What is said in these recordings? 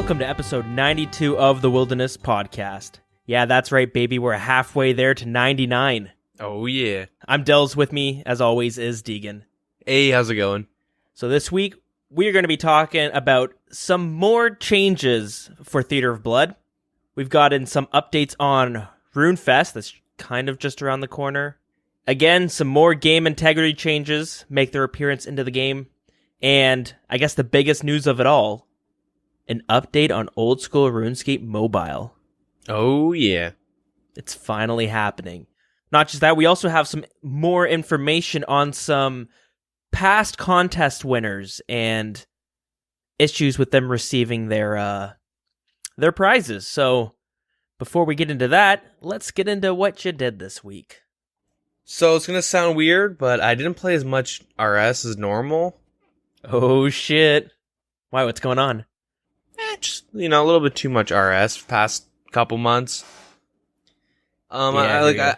Welcome to episode 92 of the Wilderness Podcast. Yeah, that's right, baby. We're halfway there to 99. Oh, yeah. I'm Dilz. With me, as always, is Deagin. Hey, how's it going? So this week, we're going to be talking about some more changes for Theater of Blood. We've gotten some updates on Rune Fest, that's kind of just around the corner. Again, some more game integrity changes make their appearance into the game. And I guess the biggest news of it all, an update on Oldschool RuneScape Mobile. Oh, yeah. It's finally happening. Not just that, we also have some more information on some past contest winners and issues with them receiving their prizes. So before we get into that, let's get into what you did this week. So it's going to sound weird, but I didn't play as much RS as normal. Oh, shit. Why, what's going on? Just, a little bit too much RS past couple months. I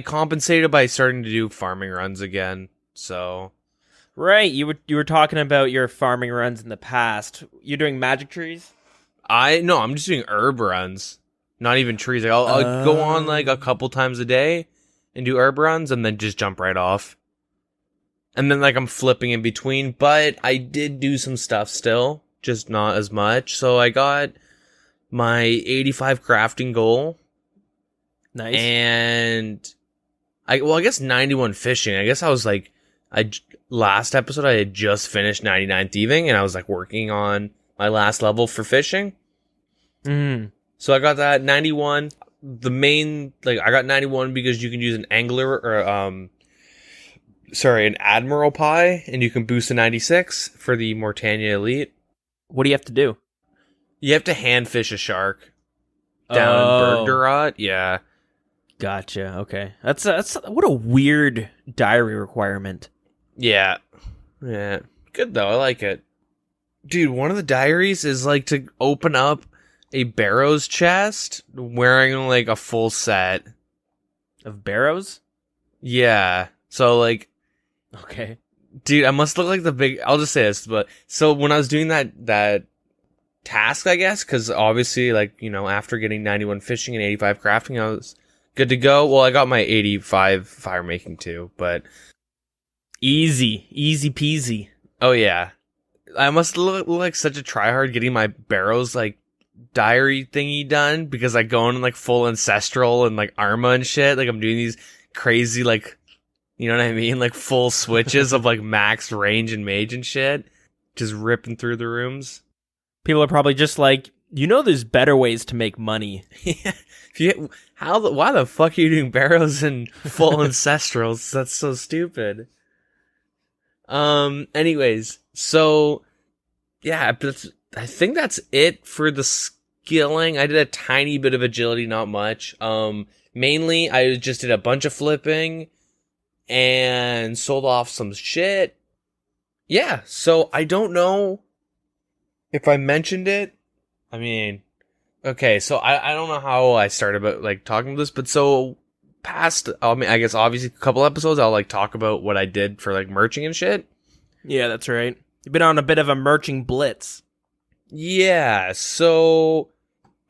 compensated by starting to do farming runs again, so... Right, you were talking about your farming runs in the past. You're doing magic trees? No, I'm just doing herb runs. Not even trees. I'll go on like a couple times a day and do herb runs and then just jump right off. And then I'm flipping in between, but I did do some stuff still, just not as much. So I got my 85 crafting goal. Nice. And I guess 91 fishing. I guess I was last episode I had just finished 99 thieving and I was working on my last level for fishing. So I got that 91. The main, I got 91 because you can use an angler or, an admiral pie and you can boost to 96 for the Mortania Elite. What do you have to do? You have to hand fish a shark down in Burnout. Yeah. Gotcha. Okay. That's what a weird diary requirement. Yeah. Good though. I like it. Dude, one of the diaries is to open up a barrows chest wearing a full set Of barrows? Yeah. So Okay. dude, I must look like the big, I'll just say this, but so when I was doing that task, I guess, because obviously after getting 91 fishing and 85 crafting, I was good to go. Well, I got my 85 fire making too, but Easy peasy. oh yeah. I must look like such a tryhard getting my barrows diary thingy done because I go in full ancestral and Arma and shit. I'm doing these crazy you know what I mean? Full switches of max range and mage and shit. Just ripping through the rooms. People are probably just there's better ways to make money. Yeah. Why the fuck are you doing barrows and full ancestrals? That's so stupid. Anyways, so yeah, I think that's it for the skilling. I did a tiny bit of agility, not much. Mainly I just did a bunch of flipping and sold off some shit. Yeah, so I don't know if I mentioned it. I mean, okay, so I don't know how I started about talking about this, but so past, I guess obviously a couple episodes I'll talk about what I did for merching and shit. Yeah, that's right. You've been on a bit of a merching blitz. Yeah, so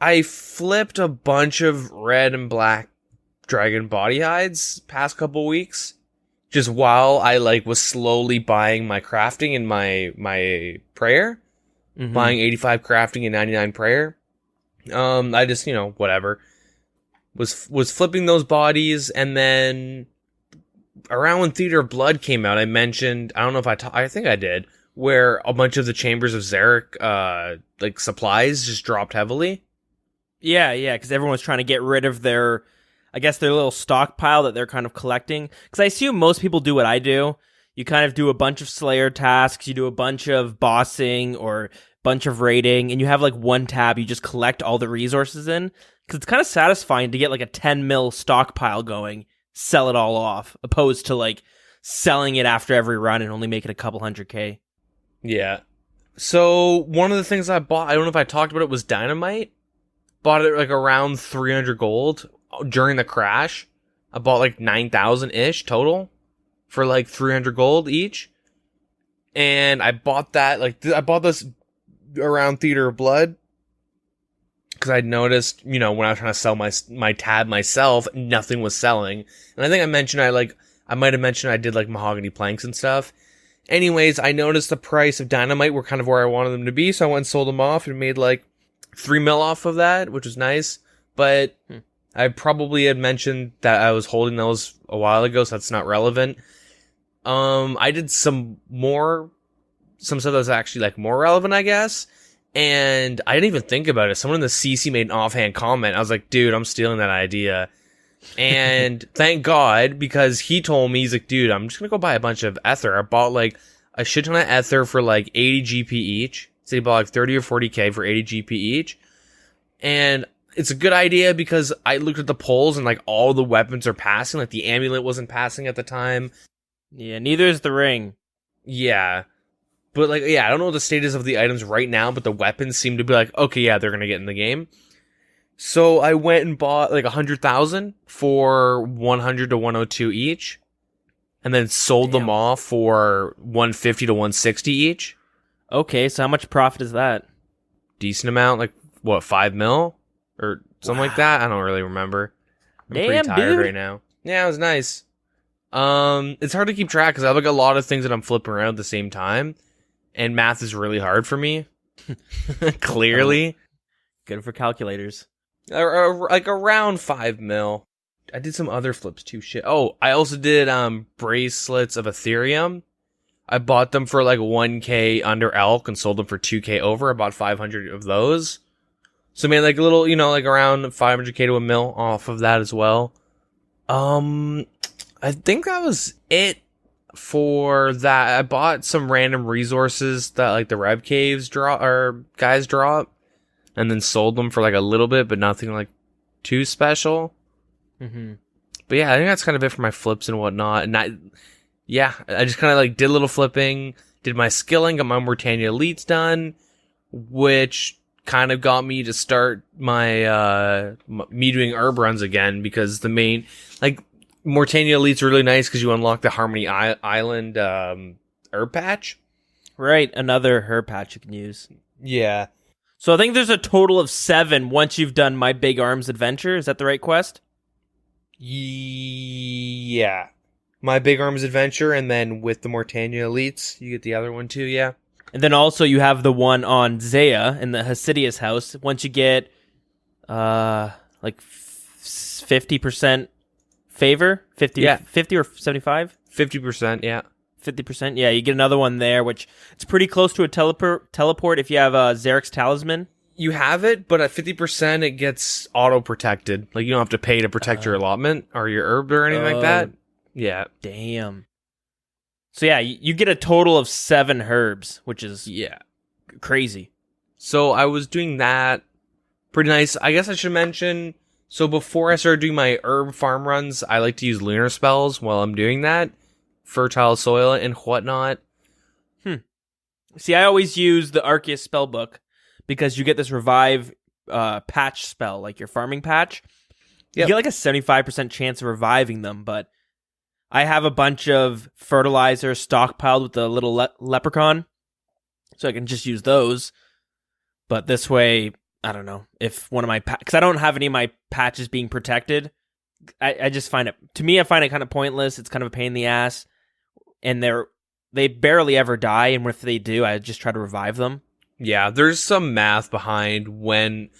I flipped a bunch of red and black dragon body hides past couple weeks. Just while I was slowly buying my crafting and my prayer. Mm-hmm. Buying 85 crafting and 99 prayer. I just, whatever. Was flipping those bodies, and then around when Theater of Blood came out, I mentioned, I don't know if I think I did, where a bunch of the Chambers of Xeric, supplies just dropped heavily. Yeah, because everyone's trying to get rid of their little stockpile that they're kind of collecting. Because I assume most people do what I do. You kind of do a bunch of Slayer tasks, you do a bunch of bossing or bunch of raiding, and you have one tab you just collect all the resources in. Because it's kind of satisfying to get a 10 mil stockpile going, sell it all off, opposed to selling it after every run and only making a couple 100K. Yeah. So one of the things I bought, I don't know if I talked about it, was dynamite. Bought it around 300 gold during the crash. I bought 9,000-ish total for 300 gold each. And I bought that, I bought this around Theater of Blood. because I'd noticed, when I was trying to sell my tab myself, nothing was selling. And I think I mentioned I might have mentioned I did like mahogany planks and stuff. Anyways, I noticed the price of dynamite were kind of where I wanted them to be, so I went and sold them off and made like 3 mil off of that, which was nice. But I probably had mentioned that I was holding those a while ago, so that's not relevant. I did some stuff that was actually like more relevant, I guess. And I didn't even think about it. Someone in the CC made an offhand comment. I was like, dude, I'm stealing that idea. And thank God, because he told me, he's like, dude, I'm just going to go buy a bunch of ether. I bought like a shit ton of ether for like 80 GP each. So he bought like 30 or 40K for 80 GP each. And it's a good idea because I looked at the polls and like all the weapons are passing. Like the amulet wasn't passing at the time. Yeah, neither is the ring. Yeah. But like, yeah, I don't know what the status of the items right now, but the weapons seem to be like, okay, yeah, they're going to get in the game. So I went and bought like 100,000 for 100 to 102 each. And then sold them off for 150 to 160 each. Okay, so how much profit is that? Decent amount, like what, 5 mil? Or something like that? I don't really remember. I'm pretty tired right now. Yeah, it was nice. It's hard to keep track because I have like a lot of things that I'm flipping around at the same time. And math is really hard for me. Clearly. Good for calculators. Like around 5 mil. I did some other flips too. Shit. Oh, I also did bracelets of Ethereum. I bought them for like 1K under elk and sold them for 2K over. I bought 500 of those. So I made like a little, like around 500K to a mil off of that as well. I think that was it for that. I bought some random resources that like the Reb Caves guys drop. And then sold them for like a little bit, but nothing like too special. Mm-hmm. But yeah, I think that's kind of it for my flips and whatnot. And I just kind of like did a little flipping, did my skilling, got my Mortania Elites done, which kind of got me to start my me doing herb runs again, because the main like Mortania Elites are really nice because you unlock the Harmony Island herb patch. Right, another herb patch you can use. Yeah. So I think there's a total of 7 once you've done My Big Arms Adventure. Is that the right quest? Yeah. My Big Arms Adventure, and then with the Mortania Elites, you get the other one too, yeah. And then also you have the one on Zaya in the Hasidius house. Once you get like 50% favor, 50 or 75? 50%, yeah. 50%, yeah, you get another one there, which it's pretty close to a teleport if you have Zarek's Talisman. You have it, but at 50% it gets auto-protected. Like, you don't have to pay to protect your allotment or your herb or anything like that. Yeah. Damn. So yeah, you get a total of 7 herbs, which is crazy. So I was doing that. Pretty nice. I guess I should mention, so before I started doing my herb farm runs, I like to use lunar spells while I'm doing that. Fertile soil and whatnot. See, I always use the Arceus spellbook because you get this revive patch spell, like your farming patch. You get like a 75% chance of reviving them, but I have a bunch of fertilizer stockpiled with the little leprechaun, so I can just use those. But this way, I don't know, if one of my because I don't have any of my patches being protected, I just find it, to me, I find it kind of pointless. It's kind of a pain in the ass. And they barely ever die, and if they do, I just try to revive them. Yeah, there's some math behind when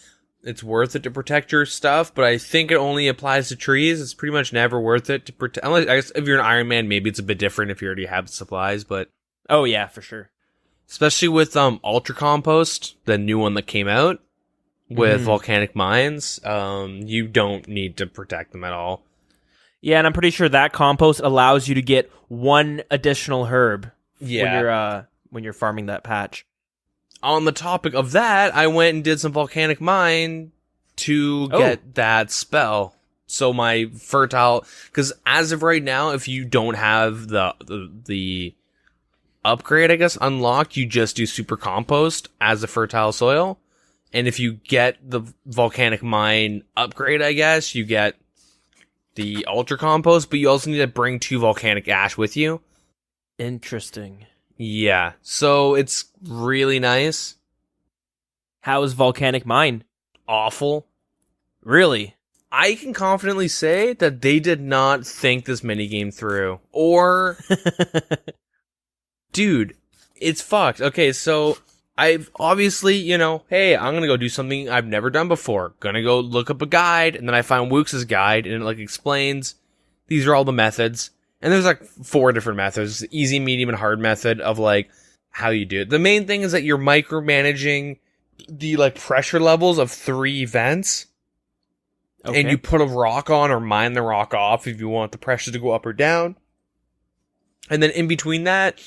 it's worth it to protect your stuff, but I think it only applies to trees. It's pretty much never worth it to protect. Unless, I guess if you're an Iron Man, maybe it's a bit different if you already have the supplies, but... Oh, yeah, for sure. Especially with Ultra Compost, the new one that came out with Volcanic Mines, you don't need to protect them at all. Yeah, and I'm pretty sure that compost allows you to get 1 additional herb when you're farming that patch. On the topic of that, I went and did some Volcanic Mine to get that spell. So my fertile, because as of right now, if you don't have the upgrade, I guess, unlocked, you just do super compost as a fertile soil. And if you get the Volcanic Mine upgrade, I guess, you get the ultra compost, but you also need to bring 2 volcanic ash with you. Interesting. Yeah, so it's really nice. How is Volcanic Mine? awful. Really? I can confidently say that they did not think this minigame through. Or, dude, it's fucked. Okay, so I've obviously, hey, I'm gonna go do something I've never done before. Gonna go look up a guide, and then I find Wooks' guide, and it like explains these are all the methods. And there's like 4 different methods: easy, medium, and hard method of like how you do it. The main thing is that you're micromanaging the like pressure levels of 3 vents. Okay. And you put a rock on or mine the rock off if you want the pressure to go up or down. And then in between that,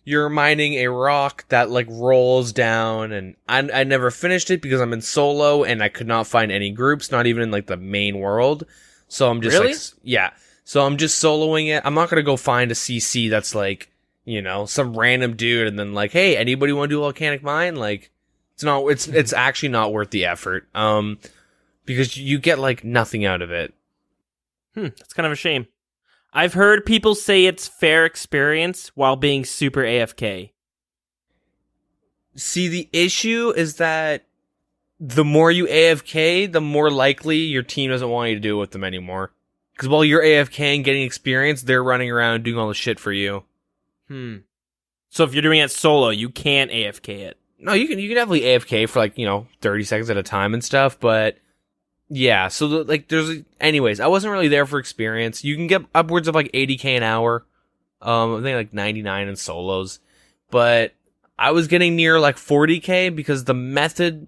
you're mining a rock that like rolls down. And I never finished it because I'm in solo and I could not find any groups, not even in like the main world. So I'm just Really? yeah. So I'm just soloing it. I'm not going to go find a CC that's like, some random dude and then like, hey, anybody want to do Volcanic Mine? Like, it's actually not worth the effort. Because you get, like, nothing out of it. That's kind of a shame. I've heard people say it's fair experience while being super AFK. See, the issue is that the more you AFK, the more likely your team doesn't want you to do it with them anymore. Because while you're AFK and getting experience, they're running around doing all the shit for you. So if you're doing it solo, you can't AFK it. No, you can definitely AFK for, like, 30 seconds at a time and stuff, but... Yeah, so anyways, I wasn't really there for experience. You can get upwards of like 80k an hour. I think like 99 in solos. But I was getting near like 40k because the method.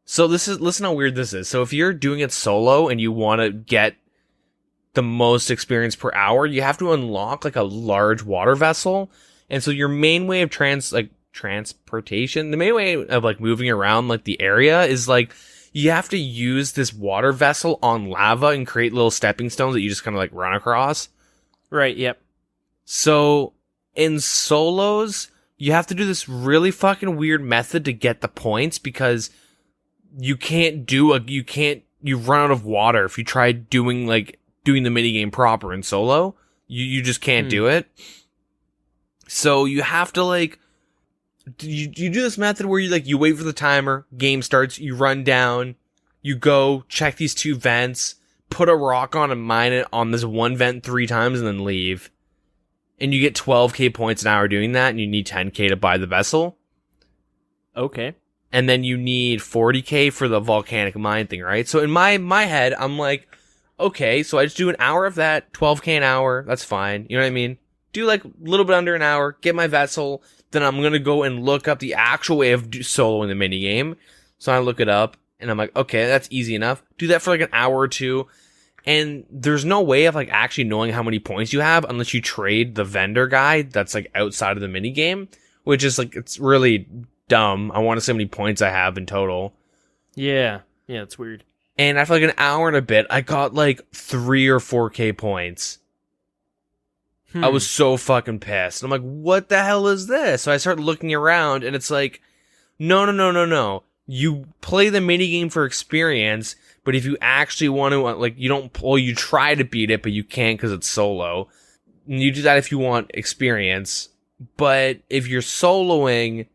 So listen how weird this is. So if you're doing it solo and you want to get the most experience per hour, you have to unlock like a large water vessel. And so your main way of transportation, the main way of like moving around like the area is like, you have to use this water vessel on lava and create little stepping stones that you just kind of like run across. Right, yep. So in solos, you have to do this really fucking weird method to get the points because you run out of water if you try doing the minigame proper in solo. You just can't do it. So you have to like you do this method where you wait for the timer, game starts, you run down, you go check these 2 vents, put a rock on and mine it on this one vent 3 times and then leave. And you get 12k points an hour doing that and you need 10k to buy the vessel. Okay. And then you need 40k for the volcanic mine thing, right? So in my head, I'm like, okay, so I just do an hour of that, 12k an hour, that's fine. You know what I mean? Do like a little bit under an hour, get my vessel. Then I'm going to go and look up the actual way of soloing the minigame. So I look it up, and I'm like, okay, that's easy enough. Do that for like an hour or 2. And there's no way of like actually knowing how many points you have unless you trade the vendor guide that's like outside of the minigame, which is like, it's really dumb. I want to see how many points I have in total. Yeah, it's weird. And after like an hour and a bit, I got like 3 or 4k points. I was so fucking pissed. I'm like, what the hell is this? So I start looking around and it's like, no. You play the minigame for experience, but if you actually want to, you try to beat it, but you can't because it's solo. And you do that if you want experience. But if you're soloing,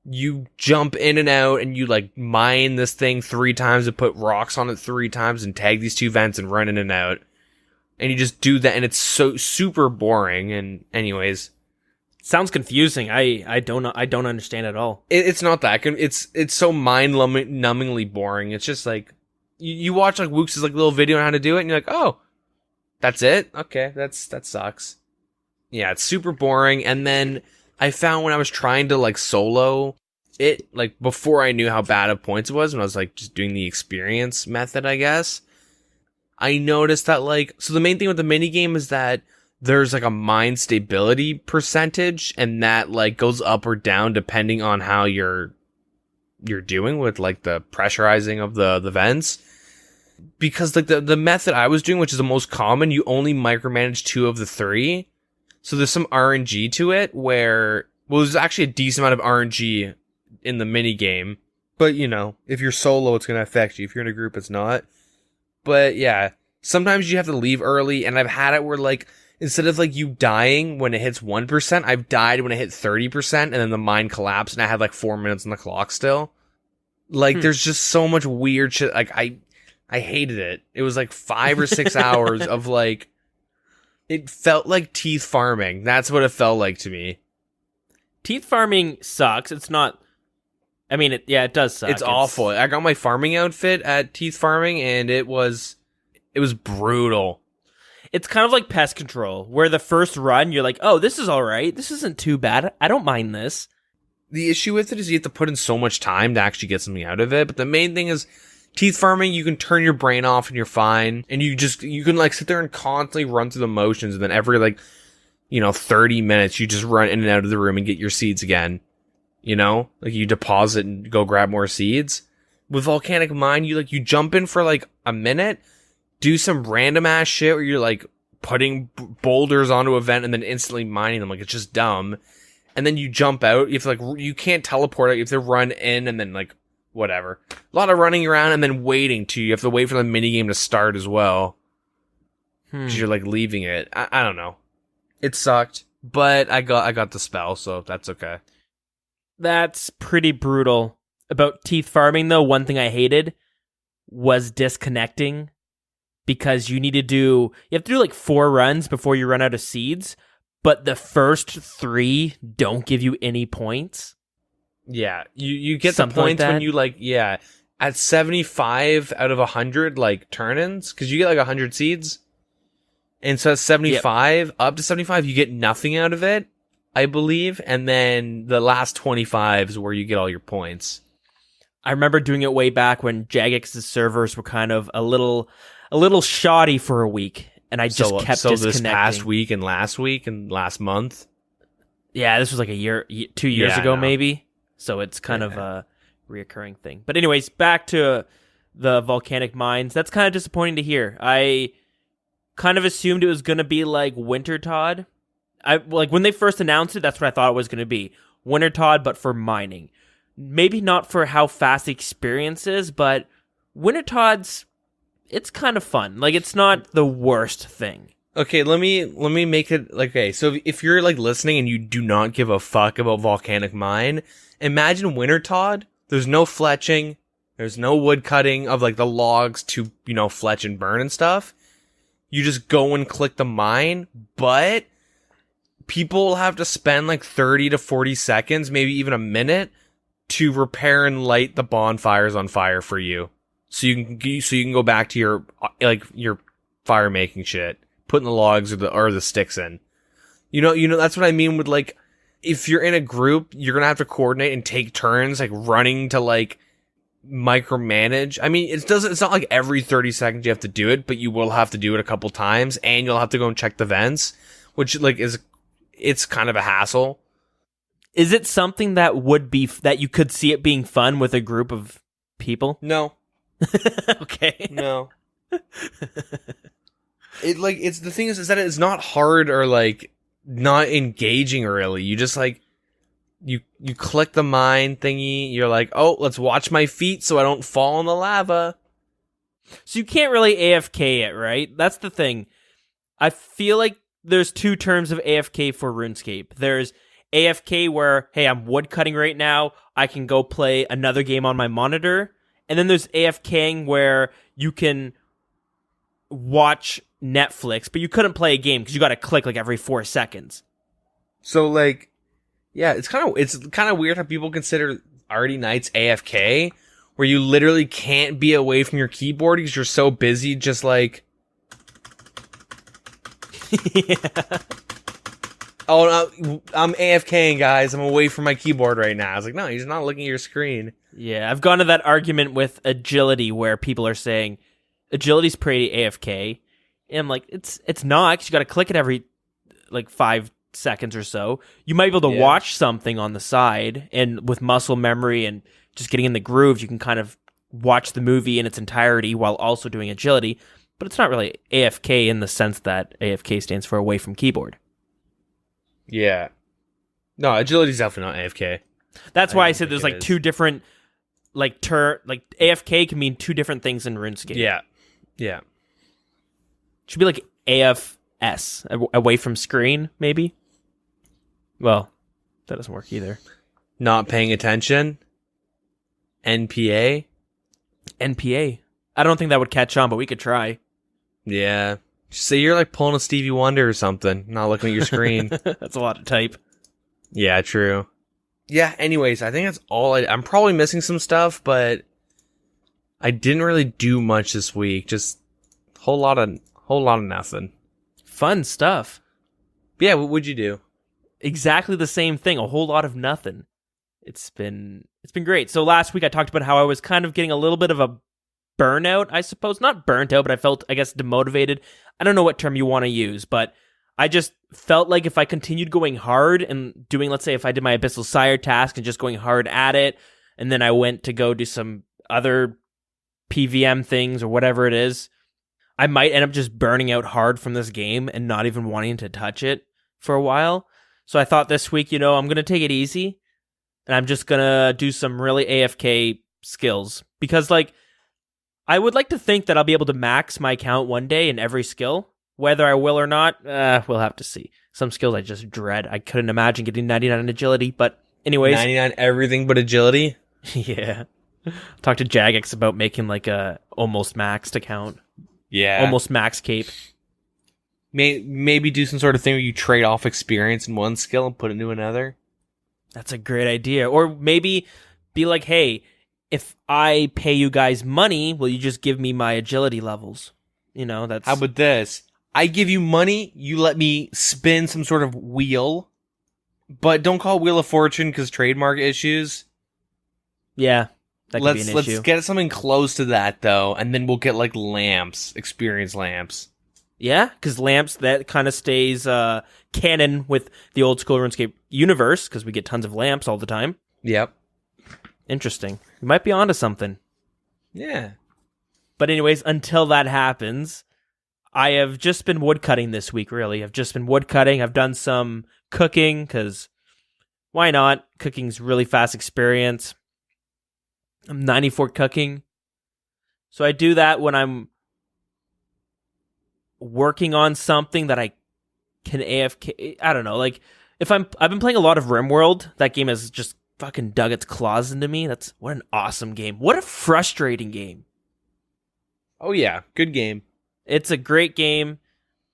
you jump in and out and you like mine this thing 3 times and put rocks on it 3 times and tag these 2 vents and run in and out. And you just do that, and it's so super boring. And anyways, sounds confusing. I don't understand at all. It's not that. It's so mind-numbingly boring. It's just like you watch like Wooks' like little video on how to do it, and you're like, oh, that's it. Okay, that sucks. Yeah, it's super boring. And then I found when I was trying to like solo it, like before I knew how bad of points it was, when I was like just doing the experience method, I guess. I noticed that so the main thing with the minigame is that there's like a mine stability percentage and that like goes up or down depending on how you're doing with like the pressurizing of the vents. Because like the method I was doing, which is the most common, you only micromanage 2 of the 3. So there's some RNG to it where, there's actually a decent amount of RNG in the minigame. But if you're solo, it's going to affect you. If you're in a group, it's not. But yeah, sometimes you have to leave early, and I've had it where like instead of like you dying when it hits 1%, I've died when it hit 30%, and then the mine collapsed, and I had like 4 minutes on the clock still. Like, there's just so much weird shit. Like, I hated it. It was like 5 or 6 hours of like, it felt like teeth farming. That's what it felt like to me. Teeth farming sucks. It's not. I mean, it does suck. It's awful. I got my farming outfit at teeth farming, and it was brutal. It's kind of like pest control, where the first run you're like, oh, this is all right. This isn't too bad. I don't mind this. The issue with it is you have to put in so much time to actually get something out of it. But the main thing is teeth farming, you can turn your brain off and you're fine. And you can like sit there and constantly run through the motions. And then every 30 minutes, you just run in and out of the room and get your seeds again. You know, like you deposit and go grab more seeds. With Volcanic Mine, you jump in for like a minute, do some random ass shit where you're like putting boulders onto a vent and then instantly mining them. Like, it's just dumb. And then you jump out. You have to you can't teleport out. You have to run in and then like whatever. A lot of running around and then waiting too. You have to wait for the minigame to start as well. Because you're like leaving it. I don't know. It sucked, but I got the spell, so that's okay. That's pretty brutal. About teeth farming, though, one thing I hated was disconnecting, because you have to do like 4 runs before you run out of seeds, but the first 3 don't give you any points. Yeah, you get Something the points like when you at 75 out of 100 like turn-ins, because you get like 100 seeds, and so at 75 up to 75 you get nothing out of it, I believe, and then the last 25 is where you get all your points. I remember doing it way back when Jagex's servers were kind of a little shoddy for a week, and I just kept disconnecting. This past week and last week and last month? Yeah, this was like 2 years ago maybe, so it's kind of a reoccurring thing. But anyways, back to the Volcanic Mines. That's kind of disappointing to hear. I kind of assumed it was going to be like Wintertodt. When they first announced it, that's what I thought it was going to be. Wintertodt, but for mining. Maybe not for how fast the experience is, but Wintertodt, it's kind of fun. Like, it's not the worst thing. Okay, let me make it okay. So if you're like listening and you do not give a fuck about Volcanic Mine, imagine Wintertodt. There's no fletching. There's no wood cutting of like the logs to, fletch and burn and stuff. You just go and click the mine, but people will have to spend like 30 to 40 seconds, maybe even a minute, to repair and light the bonfires on fire for you. So you can go back to your fire making shit, putting the logs or the sticks in. You know that's what I mean with like, if you're in a group, you're gonna have to coordinate and take turns like running to like micromanage. I mean, it's not like every 30 seconds you have to do it, but you will have to do it a couple times, and you'll have to go and check the vents, which like it's kind of a hassle. Is it something that that you could see it being fun with a group of people? No. Okay. No. It's the thing is that it's not hard or like not engaging really. You just like you click the mine thingy, you're like, oh, let's watch my feet so I don't fall in the lava. So you can't really AFK it, right? That's the thing. I feel like there's 2 terms of AFK for RuneScape. There's AFK where, hey, I'm woodcutting right now, I can go play another game on my monitor. And then there's AFKing where you can watch Netflix, but you couldn't play a game because you got to click like every 4 seconds. So like, yeah, it's kind of weird how people consider Artie Nights AFK, where you literally can't be away from your keyboard because you're so busy just like... Yeah. Oh, no, I'm AFKing, guys. I'm away from my keyboard right now. I was like, no, he's not looking at your screen. Yeah, I've gone to that argument with agility where people are saying agility's pretty AFK. And I'm like, it's not, because you got to click it every like 5 seconds or so. You might be able to watch something on the side, and with muscle memory and just getting in the groove, you can kind of watch the movie in its entirety while also doing agility. But it's not really AFK in the sense that AFK stands for away from keyboard. Yeah. No, agility's definitely not AFK. That's why I said there's like 2 different like AFK can mean 2 different things in RuneScape. Yeah. Yeah. Should be like AFS, away from screen, maybe? Well, that doesn't work either. Not paying attention? NPA. NPA. I don't think that would catch on, but we could try. Yeah. So you're like pulling a Stevie Wonder or something, not looking at your screen. That's a lot to type. Yeah, true. Yeah, anyways, I think that's all. I'm probably missing some stuff, but I didn't really do much this week. Just whole lot of nothing. Fun stuff. Yeah, what would you do? Exactly the same thing. A whole lot of nothing. It's been great. So last week I talked about how I was kind of getting a little bit of a burnout, I suppose. Not burnt out, but I felt, I guess, demotivated. I don't know what term you want to use, but I just felt like if I continued going hard and doing, let's say, if I did my Abyssal Sire task and just going hard at it, and then I went to go do some other PVM things or whatever it is, I might end up just burning out hard from this game and not even wanting to touch it for a while. So I thought this week, I'm going to take it easy, and I'm just going to do some really AFK skills. Because, I would like to think that I'll be able to max my account one day in every skill. Whether I will or not, we'll have to see. Some skills I just dread. I couldn't imagine getting 99 in agility, but anyways. 99 everything but agility? Yeah. Talk to Jagex about making a almost maxed account. Yeah. Almost max cape. Maybe do some sort of thing where you trade off experience in one skill and put it into another. That's a great idea. Or maybe be like, hey, if I pay you guys money, will you just give me my agility levels? That's... How about this? I give you money, you let me spin some sort of wheel, but don't call it Wheel of Fortune because trademark issues. Yeah, that could be an issue. Let's get something close to that, though, and then we'll get, lamps, experience lamps. Yeah, because lamps, that kind of stays canon with the old school RuneScape universe, because we get tons of lamps all the time. Yep. Interesting. You might be onto something. Yeah. But anyways, until that happens, I have just been woodcutting this week, really. I've just been woodcutting. I've done some cooking, because why not? Cooking's really fast experience. I'm 94 cooking. So I do that when I'm working on something that I can AFK. I don't know. I've been playing a lot of Rimworld. That game has just fucking dug its claws into me. What an awesome game. What a frustrating game. Oh yeah, good game. It's a great game.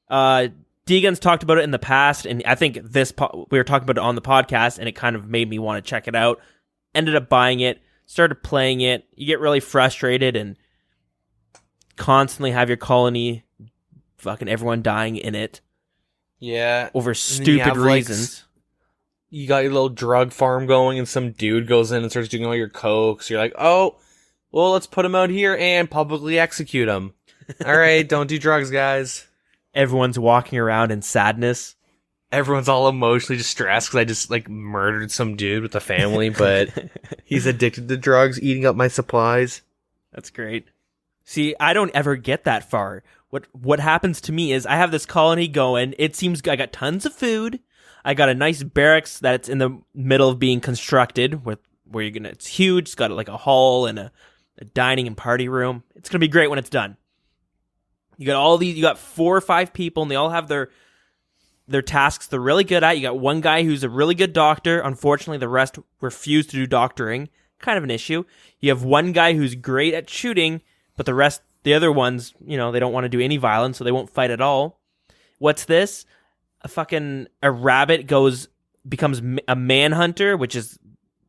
Deagin's talked about it in the past, and I think we were talking about it on the podcast, and it kind of made me want to check it out. Ended up buying it, started playing it. You get really frustrated and constantly have your colony, fucking everyone dying in it. Yeah. Over stupid reasons. You got your little drug farm going, and some dude goes in and starts doing all your coke. So you're like, oh, well, let's put him out here and publicly execute him. All right, don't do drugs, guys. Everyone's walking around in sadness. Everyone's all emotionally distressed because I just, murdered some dude with a family, but he's addicted to drugs, eating up my supplies. That's great. See, I don't ever get that far. What happens to me is I have this colony going. It seems I got tons of food. I got a nice barracks that's in the middle of being constructed it's huge. It's got a hall and a dining and party room. It's going to be great when it's done. You got 4 or 5 people, and they all have their tasks they're really good at. You got one guy who's a really good doctor. Unfortunately, the rest refuse to do doctoring. Kind of an issue. You have one guy who's great at shooting, but the other ones, they don't want to do any violence, so they won't fight at all. What's this? A rabbit becomes a manhunter, which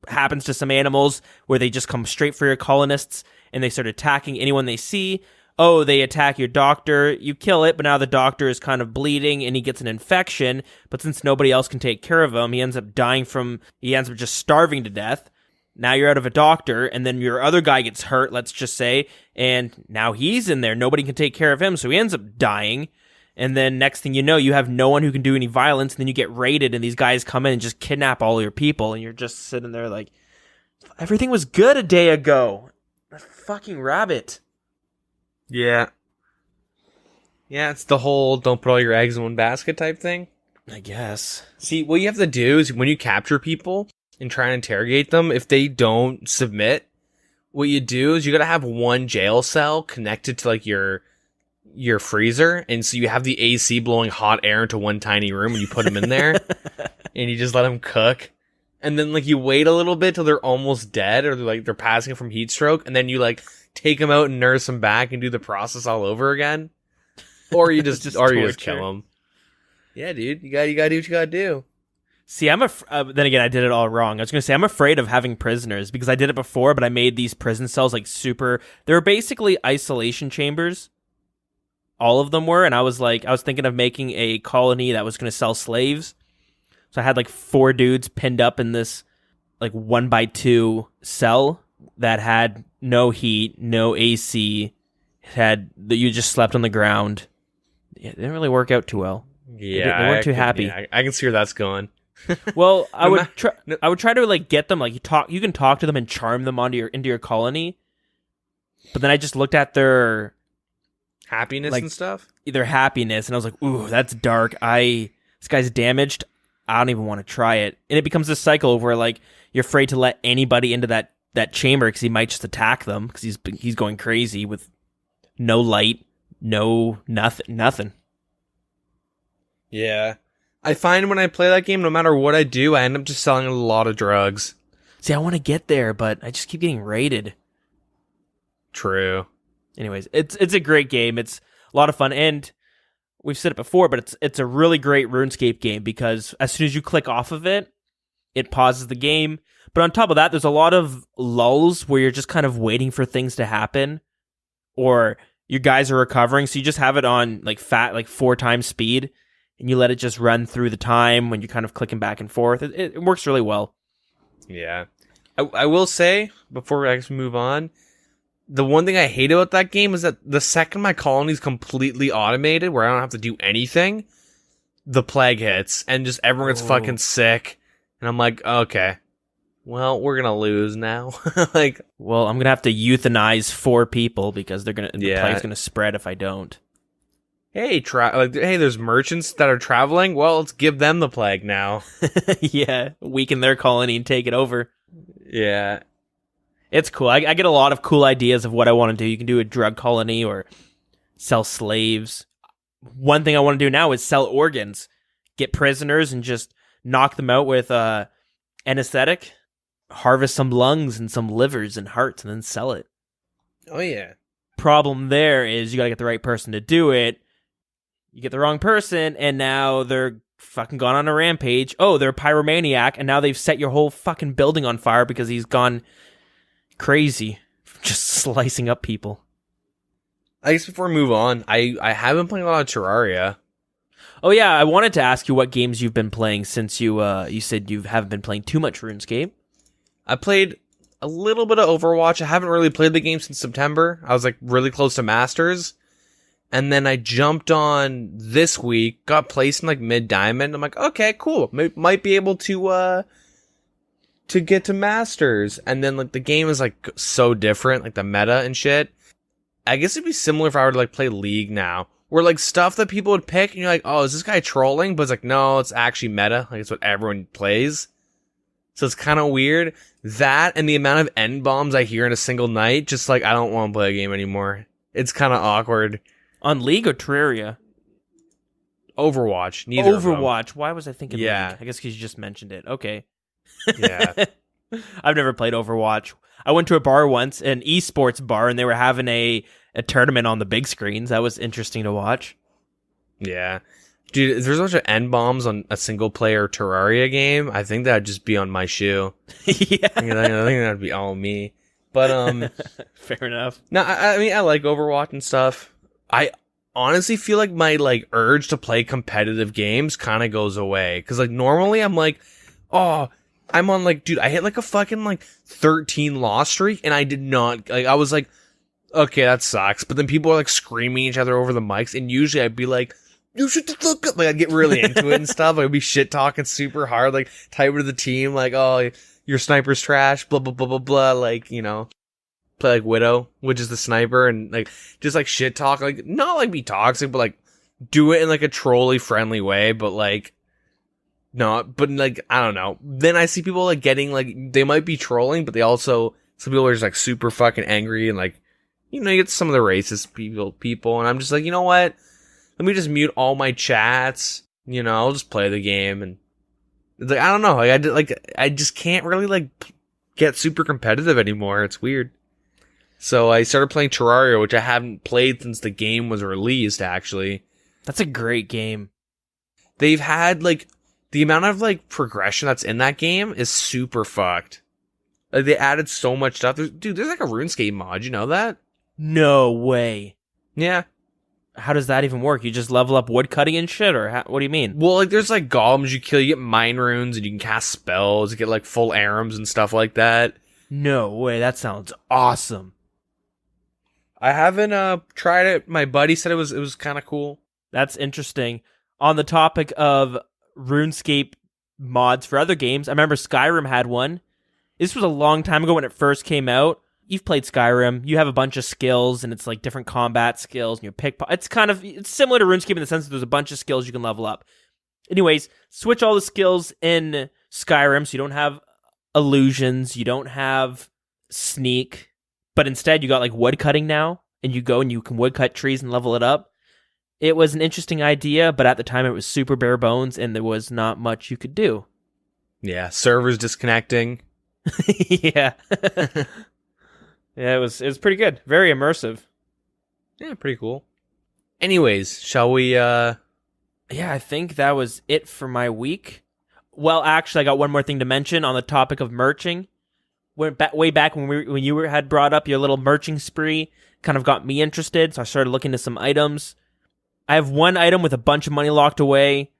happens to some animals where they just come straight for your colonists and they start attacking anyone they see. Oh, they attack your doctor, you kill it, but now the doctor is kind of bleeding and he gets an infection, but since nobody else can take care of him, he ends up just starving to death. Now you're out of a doctor, and then your other guy gets hurt, let's just say, and now he's in there. Nobody can take care of him, so he ends up dying. And then next thing you know, you have no one who can do any violence, and then you get raided, and these guys come in and just kidnap all your people, and you're just sitting there like, everything was good a day ago. That fucking rabbit. Yeah. Yeah, it's the whole don't put all your eggs in one basket type thing. I guess. See, what you have to do is when you capture people and try and interrogate them, if they don't submit, what you do is you gotta have one jail cell connected to your freezer, and so you have the AC blowing hot air into one tiny room and you put them in there and you just let them cook, and then like you wait a little bit till they're almost dead, or they're passing from heat stroke, and then you like take them out and nurse them back and do the process all over again, or you just kill them. Yeah, dude, you gotta do what you gotta do. See, then again, I did it all wrong. I was gonna say I'm afraid of having prisoners because I did it before, but I made these prison cells like super. They were basically isolation chambers. All of them were, and I was thinking of making a colony that was gonna sell slaves. So I had like 4 dudes pinned up in this like 1x2 cell that had no heat, no AC. You just slept on the ground. It didn't really work out too well. Yeah, they weren't too happy. Yeah, I can see where that's going. Well, I would try to like get them, like you can talk to them and charm them into your colony. But then I just looked at their happiness and stuff. Their happiness, and I was like, "Ooh, that's dark. This guy's damaged. I don't even want to try it." And it becomes this cycle where like you're afraid to let anybody into that chamber because he might just attack them because he's going crazy with no light, nothing. Yeah. I find when I play that game, no matter what I do, I end up just selling a lot of drugs. See, I want to get there, but I just keep getting raided. True. Anyways, it's a great game. It's a lot of fun, and we've said it before, but it's a really great RuneScape game because as soon as you click off of it, it pauses the game. But on top of that, there's a lot of lulls where you're just kind of waiting for things to happen, or your guys are recovering, so you just have it on like 4 times speed. And you let it just run through the time when you're kind of clicking back and forth. It works really well. Yeah. I will say, before I move on, the one thing I hate about that game is that the second my colony is completely automated, where I don't have to do anything, the plague hits, and just everyone gets fucking sick. And I'm like, okay, well, we're going to lose now. Well, I'm going to have to euthanize 4 people because the plague's going to spread if I don't. Hey, there's merchants that are traveling. Well, let's give them the plague now. Yeah, weaken their colony and take it over. Yeah. It's cool. I get a lot of cool ideas of what I want to do. You can do a drug colony or sell slaves. One thing I want to do now is sell organs. Get prisoners and just knock them out with anesthetic. Harvest some lungs and some livers and hearts and then sell it. Oh, yeah. Problem there is you got to get the right person to do it. You get the wrong person, and now they're fucking gone on a rampage. Oh, they're a pyromaniac, and now they've set your whole fucking building on fire because he's gone crazy, just slicing up people. I guess before we move on, I have been playing a lot of Terraria. Oh yeah, I wanted to ask you what games you've been playing since you said you haven't been playing too much RuneScape. I played a little bit of Overwatch. I haven't really played the game since September. I was like really close to Masters. And then I jumped on this week, got placed in like mid-diamond. I'm like, okay, cool. Might be able to get to Masters. And then like the game is like so different, like the meta and shit. I guess it'd be similar if I were to like play League now. Where like stuff that people would pick and you're like, oh, is this guy trolling? But it's like, no, it's actually meta. Like it's what everyone plays. So it's kind of weird. That and the amount of end bombs I hear in a single night, just like, I don't want to play a game anymore. It's kind of awkward. On League or Terraria? Overwatch. Neither Overwatch. Why was I thinking League? I guess because you just mentioned it. Okay. Yeah. I've never played Overwatch. I went to a bar once, an esports bar, and they were having a tournament on the big screens. That was interesting to watch. Yeah. Dude, if there's a bunch of end bombs on a single player Terraria game, I think that'd just be on my shoe. Yeah. I think that'd be all me. But, fair enough. No, I mean, I like Overwatch and stuff. I honestly feel like my, like, urge to play competitive games kind of goes away. Because, like, normally I'm like, oh, I'm on, like, dude, I hit, like, a fucking, like, 13 loss streak, and I did not, like, I was like, okay, that sucks. But then people are, like, screaming each other over the mics, and usually I'd be like, you shut the fuck up. Like, I'd get really into it and stuff. I'd be shit talking super hard, like, typing to the team, like, oh, your sniper's trash, blah, blah, blah, blah, blah, like, you know. Play like Widow, which is the sniper, and like just like shit talk, like not like be toxic, but like do it in like a trolley friendly way, but like not, but like I don't know. Then I see people like getting like they might be trolling, but they also some people are just like super fucking angry and like you know you get some of the racist people, and I'm just like you know what, let me just mute all my chats, you know I'll just play the game and It's like, I don't know. I just can't really like get super competitive anymore. It's weird. So I started playing Terraria, which I haven't played since the game was released, actually. That's a great game. They've had, like, the amount of, like, progression that's in that game is super fucked. Like, they added so much stuff. There's like a RuneScape mod, you know that? No way. Yeah. How does that even work? You just level up wood cutting and shit, or what do you mean? Well, like, there's, like, golems you kill, you get mine runes, and you can cast spells, you get, like, full arums and stuff like that. No way, that sounds awesome. I haven't tried it. My buddy said it was kind of cool. That's interesting. On the topic of RuneScape mods for other games, I remember Skyrim had one. This was a long time ago when it first came out. You've played Skyrim. You have a bunch of skills, and it's like different combat skills, and you pick. It's similar to RuneScape in the sense that there's a bunch of skills you can level up. Anyways, switch all the skills in Skyrim, so you don't have illusions, you don't have sneak. But instead, you got like wood cutting now, and you go and you can wood cut trees and level it up. It was an interesting idea, but at the time it was super bare bones, and there was not much you could do. Yeah, servers disconnecting. Yeah. Yeah, it was pretty good. Very immersive. Yeah, pretty cool. Anyways, shall we, Yeah, I think that was it for my week. Well, actually, I got one more thing to mention on the topic of merching. Way back when you had brought up your little merching spree, kind of got me interested, so I started looking at some items. I have one item with a bunch of money locked away.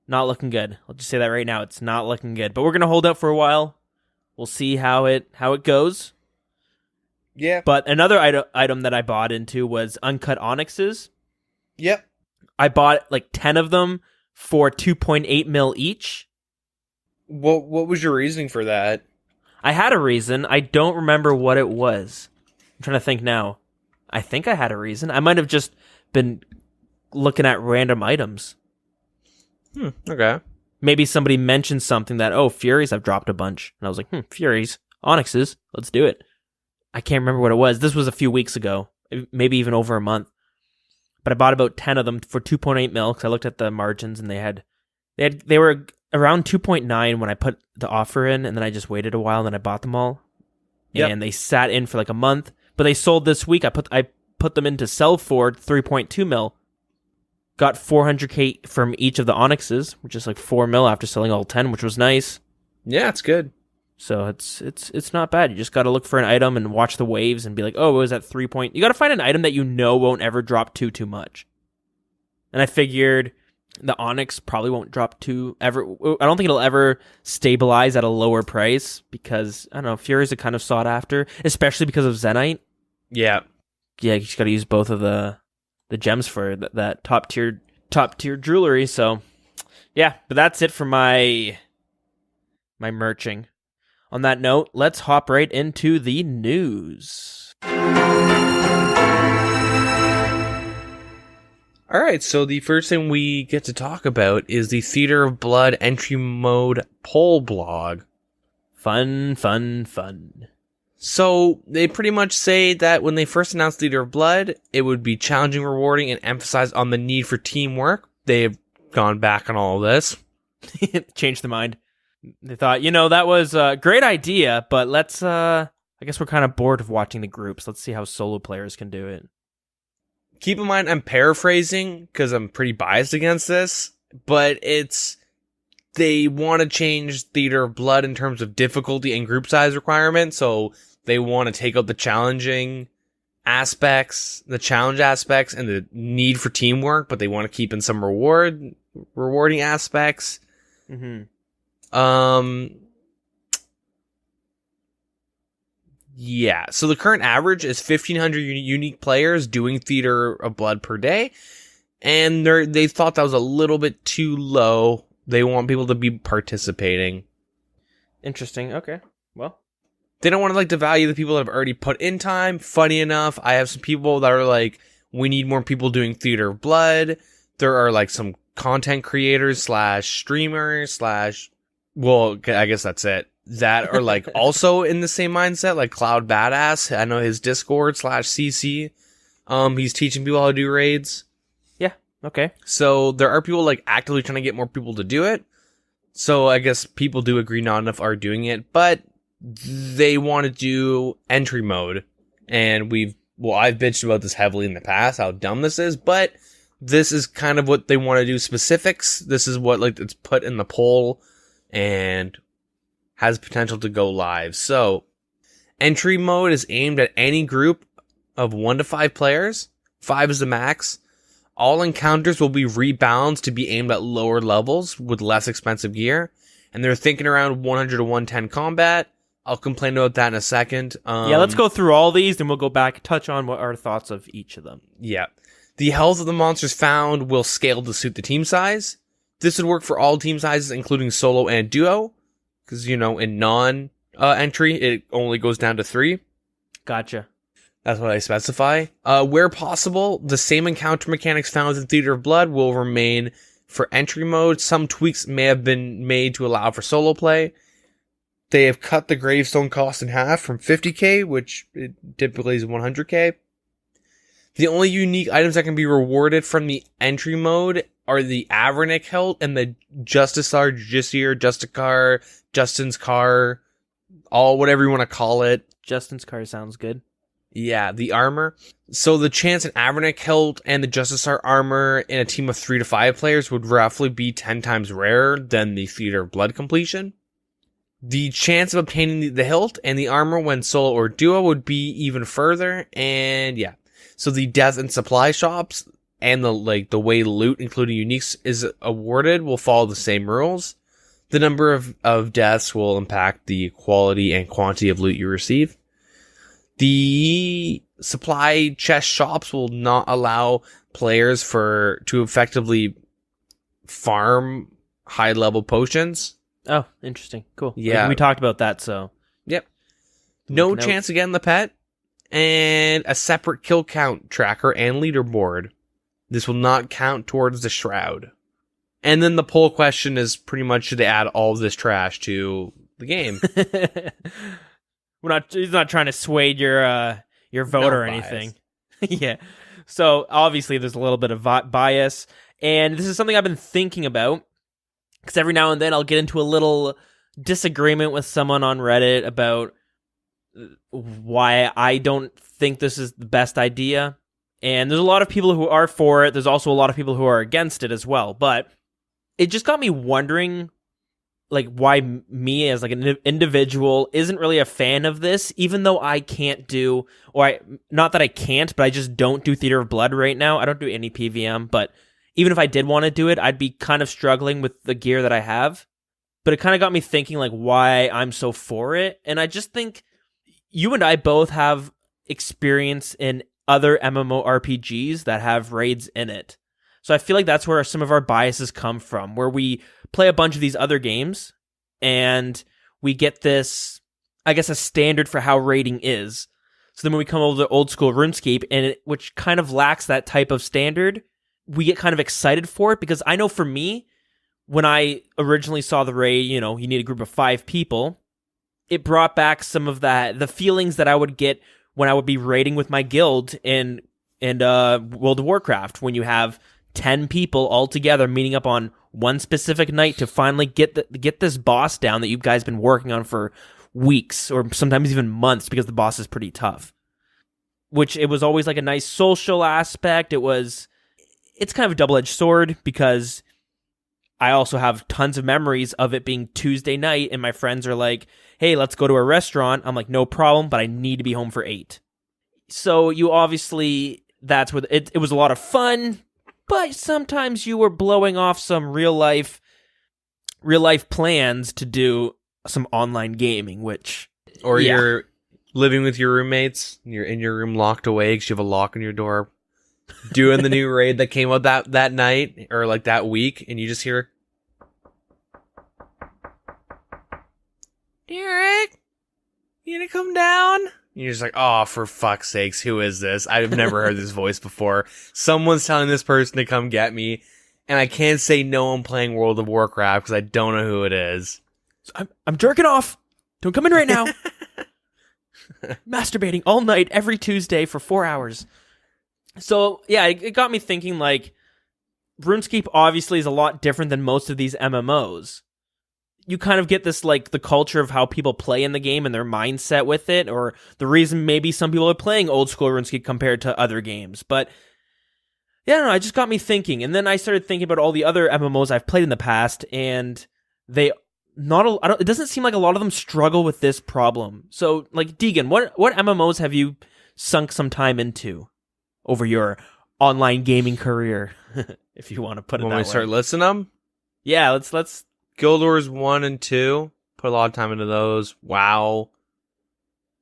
Not looking good. I'll just say that right now. It's not looking good. But we're gonna hold out for a while. We'll see how it goes. Yeah. But another item that I bought into was uncut onyxes. Yep. I bought like 10 of them for 2.8 mil each. What was your reasoning for that? I had a reason. I don't remember what it was. I'm trying to think now. I think I had a reason. I might have just been looking at random items. Okay. Maybe somebody mentioned something that, oh, Furies, I've dropped a bunch. And I was like, Furies, Onyxes, let's do it. I can't remember what it was. This was a few weeks ago, maybe even over a month. But I bought about 10 of them for 2.8 mil because I looked at the margins and they were around 2.9 when I put the offer in, and then I just waited a while and then I bought them all. Yep. And they sat in for like a month, but they sold this week. I put them into sell for 3.2 mil. Got 400k from each of the onyxes, which is like 4 mil after selling all 10, which was nice. Yeah, it's good. So it's not bad. You just got to look for an item and watch the waves and be like, oh, what was that 3 point? You got to find an item that you know won't ever drop too much. And I figured the onyx probably won't drop ever. I don't think it'll ever stabilize at a lower price because, I don't know, Furies are kind of sought after, especially because of Zenite. Yeah. Yeah, you just got to use both of the gems for that top tier jewelry. So yeah, but that's it for my merching. On that note, let's hop right into the news. All right, so the first thing we get to talk about is the Theater of Blood entry mode poll blog. Fun. So they pretty much say that when they first announced Theater of Blood, it would be challenging, rewarding, and emphasize on the need for teamwork. They've gone back on all of this. Changed their mind. They thought, that was a great idea, but let's, I guess we're kind of bored of watching the groups. Let's see how solo players can do it. Keep in mind, I'm paraphrasing because I'm pretty biased against this, but they want to change Theater of Blood in terms of difficulty and group size requirements, so they want to take out the challenge aspects, and the need for teamwork, but they want to keep in some rewarding aspects. Mm-hmm. Yeah, so the current average is 1,500 unique players doing Theater of Blood per day, and they thought that was a little bit too low. They want people to be participating. Interesting. Okay. Well, they don't want to devalue the people that have already put in time. Funny enough, I have some people that are like, we need more people doing Theater of Blood. There are some content creators / streamers / well, I guess that's it. That are also in the same mindset, like Cloud Badass. I know his Discord / CC. He's teaching people how to do raids. Yeah. Okay. So there are people actively trying to get more people to do it. So I guess people do agree not enough are doing it, but they want to do entry mode. And I've bitched about this heavily in the past, how dumb this is, but this is kind of what they want to do specifics. This is what it's put in the poll and has potential to go live. So entry mode is aimed at any group of 1 to 5 players. 5 is the max. All encounters will be rebalanced to be aimed at lower levels with less expensive gear. And they're thinking around 100 to 110 combat. I'll complain about that in a second. Yeah, let's go through all these, then we'll go back, touch on what our thoughts of each of them. Yeah. The health of the monsters found will scale to suit the team size. This would work for all team sizes, including solo and duo. Because, in non-entry, it only goes down to 3. Gotcha. That's what I specify. Where possible, the same encounter mechanics found in Theater of Blood will remain for entry mode. Some tweaks may have been made to allow for solo play. They have cut the gravestone cost in half from 50k, which it typically is 100k. The only unique items that can be rewarded from the entry mode are the Avernic hilt and the Justisar, Justicar, Justin's car, whatever you want to call it. Justin's car sounds good. Yeah, the armor. So the chance an Avernic hilt and the Justisar armor in a team of 3 to 5 players would roughly be 10 times rarer than the Theater of Blood completion. The chance of obtaining the hilt and the armor when solo or duo would be even further, and yeah. So the death and supply shops and the way loot, including uniques, is awarded will follow the same rules. The number of deaths will impact the quality and quantity of loot you receive. The supply chest shops will not allow players to effectively farm high level potions. Oh, interesting. Cool. Yeah. We talked about that, so. Yep. No chance of getting the pet. And a separate kill count tracker and leaderboard. This will not count towards the shroud. And then the poll question is pretty much, should they add all of this trash to the game? He's not trying to sway your vote or anything. Yeah. So obviously there's a little bit of bias, and this is something I've been thinking about, because every now and then I'll get into a little disagreement with someone on Reddit about why I don't think this is the best idea. And there's a lot of people who are for it. There's also a lot of people who are against it as well. But it just got me wondering, why me as an individual isn't really a fan of this, even though I can't do, not that I can't, but I just don't do Theater of Blood right now. I don't do any PVM, but even if I did want to do it, I'd be kind of struggling with the gear that I have. But it kind of got me thinking why I'm so for it. And I just think you and I both have experience in other MMORPGs that have raids in it. So I feel like that's where some of our biases come from, where we play a bunch of these other games and we get this, I guess, a standard for how raiding is. So then when we come over to old school RuneScape, which kind of lacks that type of standard, we get kind of excited for it, because I know for me, when I originally saw the raid, you need a group of 5 people, it brought back some of the feelings that I would get when I would be raiding with my guild in World of Warcraft, when you have 10 people all together meeting up on one specific night to finally get this boss down that you guys been working on for weeks or sometimes even months, because the boss is pretty tough. Which it was always a nice social aspect. It's kind of a double-edged sword, because I also have tons of memories of it being Tuesday night and my friends are like, hey, let's go to a restaurant. I'm like, no problem, but I need to be home for 8. So you obviously, that's what it was a lot of fun, but sometimes you were blowing off some real life plans to do some online gaming, you're living with your roommates, and you're in your room locked away because you have a lock on your door, doing the new raid that came out that night or that week, and you just hear, Derek, you gonna come down? And you're just like, oh, for fuck's sakes, who is this? I've never heard this voice before. Someone's telling this person to come get me, and I can't say no, I'm playing World of Warcraft because I don't know who it is. I'm jerking off. Don't come in right now. Masturbating all night every Tuesday for 4 hours. So, yeah, it got me thinking, RuneScape obviously is a lot different than most of these MMOs. you kind of get this, like, the culture of how people play in the game and their mindset with it, or the reason maybe some people are playing old school RuneScape compared to other games. But yeah, I don't know, it just got me thinking. And then I started thinking about all the other MMOs I've played in the past, and it doesn't seem like a lot of them struggle with this problem. So, like, Deagin, what MMOs have you sunk some time into over your online gaming career, if you want to put it that way? When we start listing them? Yeah, let's Guild Wars 1 and 2. Put a lot of time into those. WoW.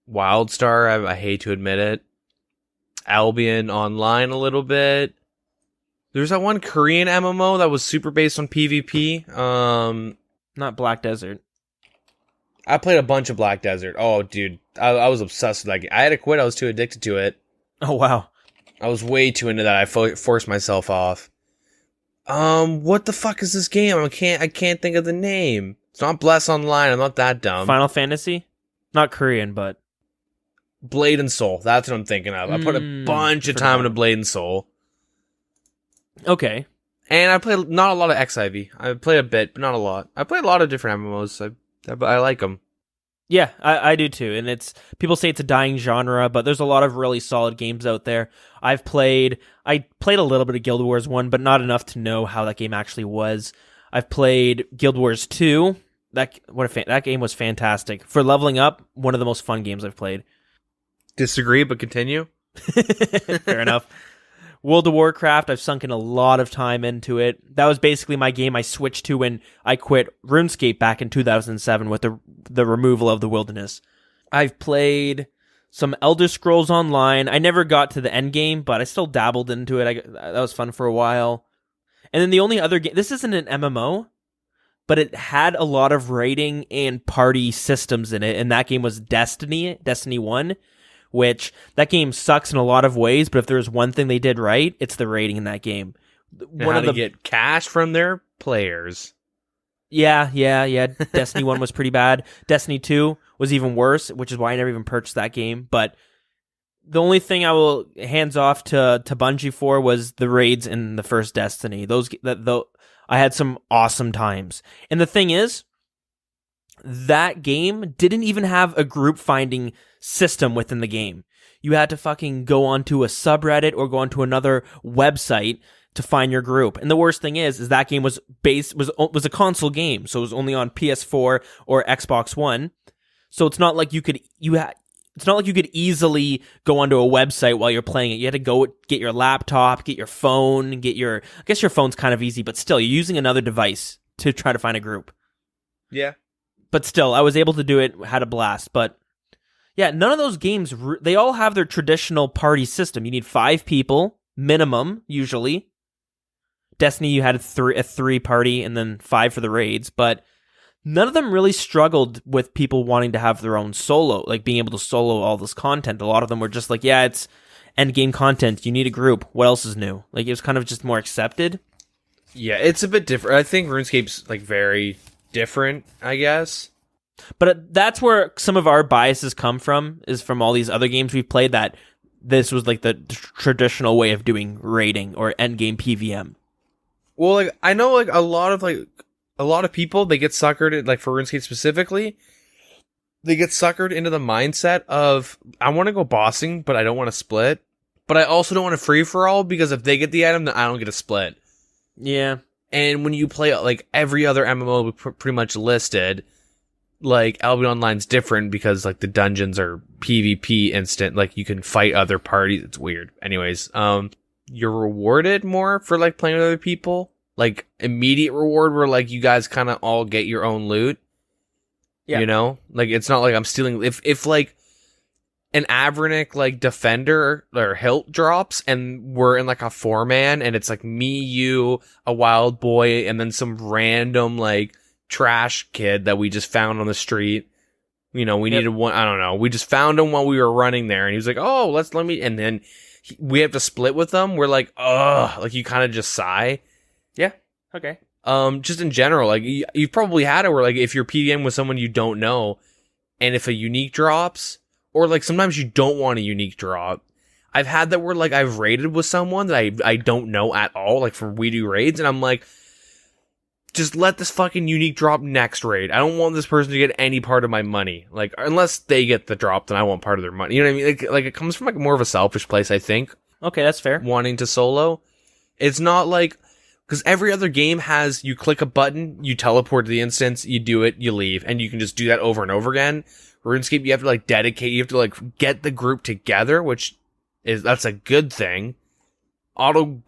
WildStar, I hate to admit it. Albion Online a little bit. There's that one Korean MMO that was super based on PvP. Not Black Desert. I played a bunch of Black Desert. Oh, dude. I was obsessed with that game. I had to quit. I was too addicted to it. Oh, wow. I was way too into that. I forced myself off. What the fuck is this game? I can't think of the name. It's not Bless Online. I'm not that dumb. Final Fantasy? Not Korean, but Blade and Soul. That's what I'm thinking of. I put a bunch of time into Blade and Soul. Okay. And I played not a lot of XIV. I played a bit, but not a lot. I played a lot of different MMOs. I like them. Yeah, I do too. And people say it's a dying genre, but there's a lot of really solid games out there. I played a little bit of Guild Wars 1, but not enough to know how that game actually was. I've played Guild Wars 2. That game was fantastic. For leveling up, one of the most fun games I've played. Disagree, but continue. Fair enough. World of Warcraft, I've sunk in a lot of time into it. That was basically my game I switched to when I quit RuneScape back in 2007 with the removal of the wilderness. I've played some Elder Scrolls Online. I never got to the end game, but I still dabbled into it. That was fun for a while. And then the only other game, this isn't an MMO, but it had a lot of raiding and party systems in it, and that game was Destiny 1. Which, that game sucks in a lot of ways, but if there's one thing they did right, it's the rating in that game. How to get cash from their players. Yeah. Destiny 1 was pretty bad. Destiny 2 was even worse, which is why I never even purchased that game. But the only thing I will hands off to Bungie for was the raids in the first Destiny. I had some awesome times. And the thing is, that game didn't even have a group finding system within the game. You had to fucking go onto a subreddit or go onto another website to find your group. And the worst thing is that game was a console game, so it was only on PS4 or Xbox One. So it's not like you could easily go onto a website while you're playing it. You had to go get your laptop, get your phone, I guess your phone's kind of easy, but still, you're using another device to try to find a group. Yeah. But still, I was able to do it, had a blast. But yeah, none of those games, they all have their traditional party system. You need 5 people, minimum, usually. Destiny, you had a 3 party and then 5 for the raids. But none of them really struggled with people wanting to have their own solo, like being able to solo all this content. A lot of them were just like, yeah, it's end game content. You need a group. What else is new? Like, it was kind of just more accepted. Yeah, it's a bit different. I think RuneScape's like very different, I guess. But that's where some of our biases come from, is from all these other games we've played, that this was like the traditional way of doing raiding or endgame PVM. Well, like, I know like a lot of people, they get suckered, like for RuneScape specifically, they get suckered into the mindset of, I want to go bossing, but I don't want to split. But I also don't want to free for all, because if they get the item, then I don't get a split. Yeah. And when you play like every other MMO we pretty much listed, like Albion Online's different because like the dungeons are PvP instant, like you can fight other parties. It's weird. Anyways, you're rewarded more for like playing with other people, like immediate reward where like you guys kind of all get your own loot. Yeah. You know, like it's not like I'm stealing. If like an Avernic like defender or hilt drops and we're in like a 4-man and it's like me, you, a wild boy, and then some random like trash kid that we just found on the street. You know, we needed one. I don't know. We just found him while we were running there, and he was like, "Oh, let me." And then we have to split with them. We're like, "Ugh!" Like you kind of just sigh. Yeah. Okay. Just in general, like you've probably had it where like if you're PDM with someone you don't know, and if a unique drops, or like sometimes you don't want a unique drop. I've had that where like I've raided with someone that I don't know at all, like from We Do Raids, and I'm like, just let this fucking unique drop next raid. I don't want this person to get any part of my money. Like, unless they get the drop, then I want part of their money. You know what I mean? Like it comes from like more of a selfish place, I think. Okay, that's fair. Wanting to solo. It's not like, because every other game has, you click a button, you teleport to the instance, you do it, you leave, and you can just do that over and over again. RuneScape, you have to like dedicate, you have to like get the group together, that's a good thing. Auto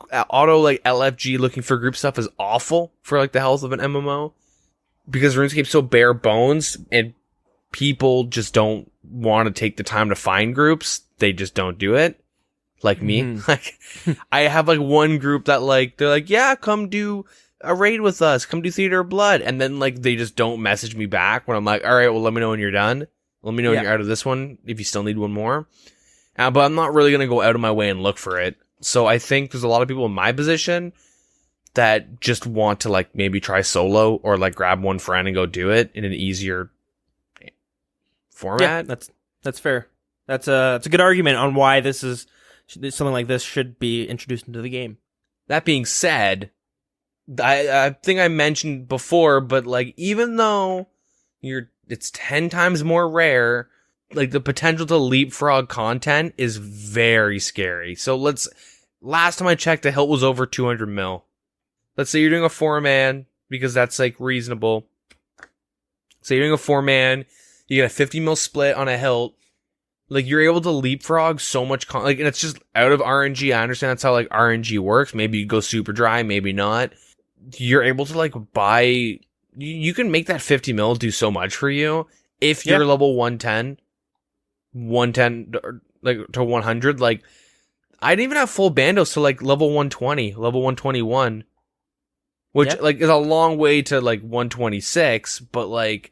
like LFG looking for group stuff is awful for like the health of an MMO, because RuneScape's so bare bones and people just don't want to take the time to find groups. They just don't do it. Like me. Like I have like one group that like, they're like, yeah, come do a raid with us, come do Theater of Blood, and then like they just don't message me back when I'm like, all right, well, let me know when you're done. Let me know when you're out of this one, if you still need one more. But I'm not really going to go out of my way and look for it. So I think there's a lot of people in my position that just want to like maybe try solo or like grab one friend and go do it in an easier format. Yeah, that's fair. That's a good argument on why something like this should be introduced into the game. That being said, I think I mentioned before, but like even though it's 10 times more rare, like the potential to leapfrog content is very scary. So last time I checked, the hilt was over 200 mil. Let's say you're doing a 4-man, because that's like reasonable. So you're doing a 4-man, you get a 50 mil split on a hilt. Like you're able to leapfrog so much like, and it's just out of RNG. I understand that's how like RNG works. Maybe you go super dry, maybe not. You're able to like buy, you can make that 50 mil do so much for you if you're level 110 like to 100. Like I didn't even have full bandos to like level 120, level 121, which like is a long way to like 126, but like,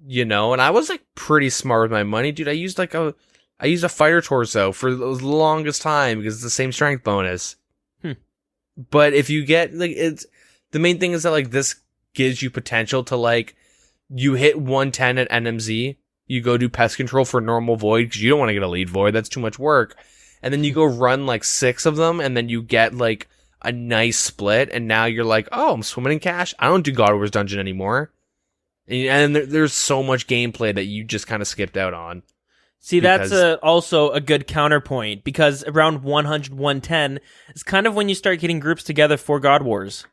you know, and I was like pretty smart with my money, dude. I used a fighter torso for the longest time because it's the same strength bonus. But if you get like, it's the main thing is that like this gives you potential to like, you hit 110 at NMZ, you go do pest control for normal void because you don't want to get a lead void, that's too much work, and then you go run like 6 of them, and then you get like a nice split, and now you're like, oh, I'm swimming in cash. I don't do God Wars Dungeon anymore. And there's so much gameplay that you just kind of skipped out on. See, that's also a good counterpoint, because around 100, 110 is kind of when you start getting groups together for God Wars.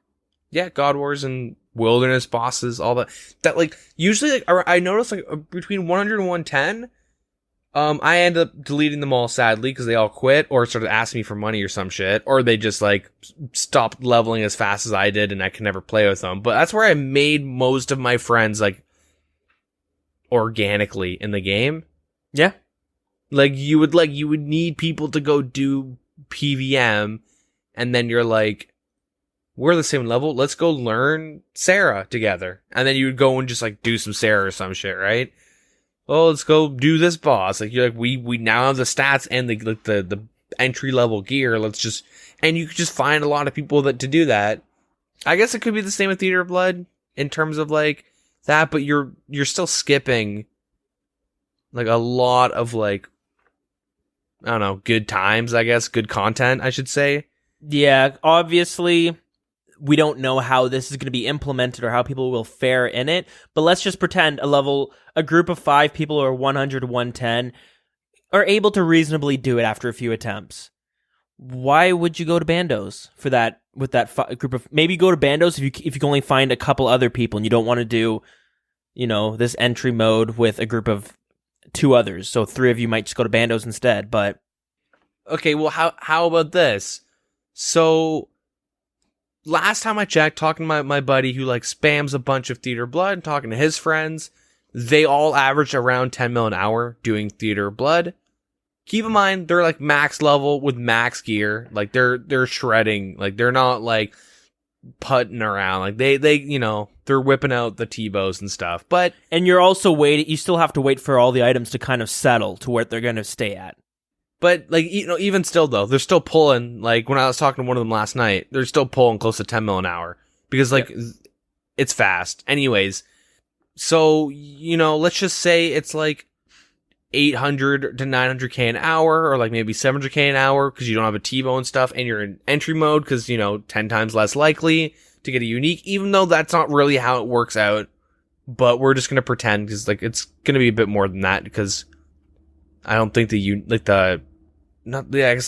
Yeah, God Wars and Wilderness bosses, all that. That like usually like I noticed like between 100 and 110, I end up deleting them all sadly because they all quit or started asking me for money or some shit, or they just like stopped leveling as fast as I did and I could never play with them. But that's where I made most of my friends like organically in the game. Yeah. Like you would need people to go do PVM, and then you're like, we're the same level, let's go learn Sarah together. And then you would go and just like do some Sarah or some shit, right? Oh, let's go do this boss. Like you're like, we now have the stats and the entry level gear. Let's just, and you could just find a lot of people to do that. I guess it could be the same with Theater of Blood in terms of like that, but you're still skipping like a lot of like, I don't know, good times, I guess, good content, I should say. Yeah, obviously we don't know how this is going to be implemented or how people will fare in it, but let's just pretend a group of 5 people or 100 110 are able to reasonably do it after a few attempts. Why would you go to Bandos for that, with that group of, maybe go to Bandos if you can only find a couple other people and you don't want to do, you know, this entry mode with a group of 2 others. So 3 of you might just go to Bandos instead, but okay, well how about this? So last time I checked, talking to my buddy who like spams a bunch of Theater of Blood and talking to his friends, they all averaged around 10 mil an hour doing Theater of Blood. Keep in mind, they're like max level with max gear. Like they're shredding. Like they're not like putting around. Like they you know, they're whipping out the T-bows and stuff. But and you're also waiting. You still have to wait for all the items to kind of settle to where they're going to stay at. But like, you know, even still though, they're still pulling. Like when I was talking to one of them last night, they're still pulling close to 10 mil an hour because like it's fast. Anyways, so you know, let's just say it's like 800 to 900k an hour, or like maybe 700k an hour because you don't have a T-bow and stuff, and you're in entry mode because, you know, 10 times less likely to get a unique, even though that's not really how it works out. But we're just gonna pretend because like it's gonna be a bit more than that because I don't think I guess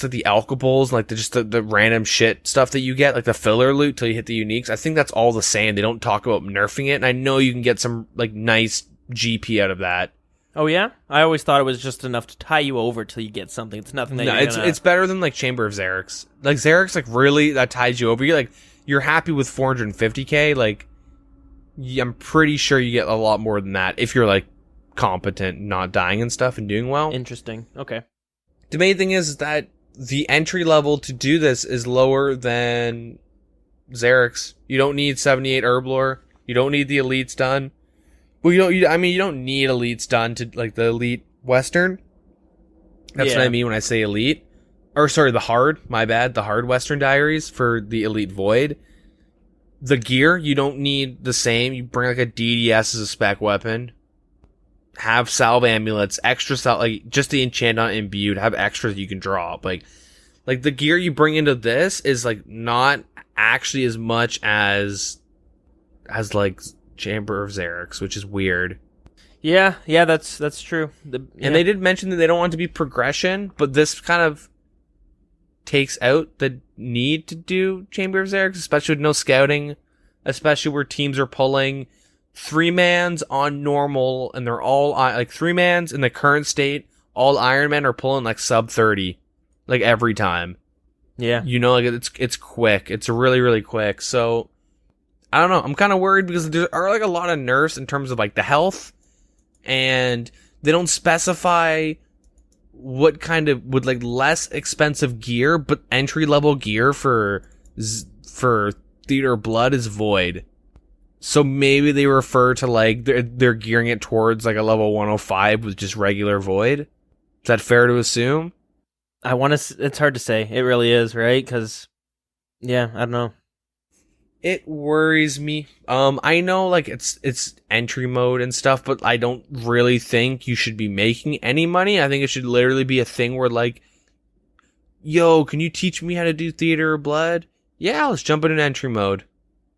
like the alkables, like the random shit stuff that you get, like the filler loot till you hit the uniques. I think that's all the same. They don't talk about nerfing it, and I know you can get some like nice GP out of that. Oh yeah, I always thought it was just enough to tie you over till you get something. It's nothing that it's better than like Chamber of Xerix. Like Xerix, like really that ties you over. You're happy with 450k. Like I'm pretty sure you get a lot more than that if you're like competent, not dying and stuff, and doing well. Interesting. Okay. The main thing is that the entry level to do this is lower than Xerix. You don't need 78 Herblore. You don't need the elites done. Well, you don't need elites done to like the elite Western. That's what I mean when I say elite. Or sorry, the hard. My bad. The hard Western diaries for the elite void. The gear you don't need the same. You bring like a DDS as a spec weapon. Have salve amulets, extra salve, like just the enchant on imbued. Have extras you can drop. Like the gear you bring into this is like not actually as much as like Chamber of Xerix, which is weird. Yeah, that's true. And they did mention that they don't want it to be progression, but this kind of takes out the need to do Chamber of Xerix, especially with no scouting, especially where teams are pulling 3-mans on normal, and they're all like 3-mans in the current state. All Iron Men are pulling like sub 30, like every time. Yeah, like it's quick. It's really really quick. So I don't know. I'm kind of worried because there are like a lot of nerfs in terms of like the health, and they don't specify what kind of with like less expensive gear, but entry level gear for Theater Blood is void. So maybe they refer to like they're gearing it towards like a level 105 with just regular void. Is that fair to assume? It's hard to say. It really is, right? Because yeah, I don't know. It worries me. I know like it's entry mode and stuff, but I don't really think you should be making any money. I think it should literally be a thing where like, yo, can you teach me how to do Theater of Blood? Yeah, let's jump into entry mode.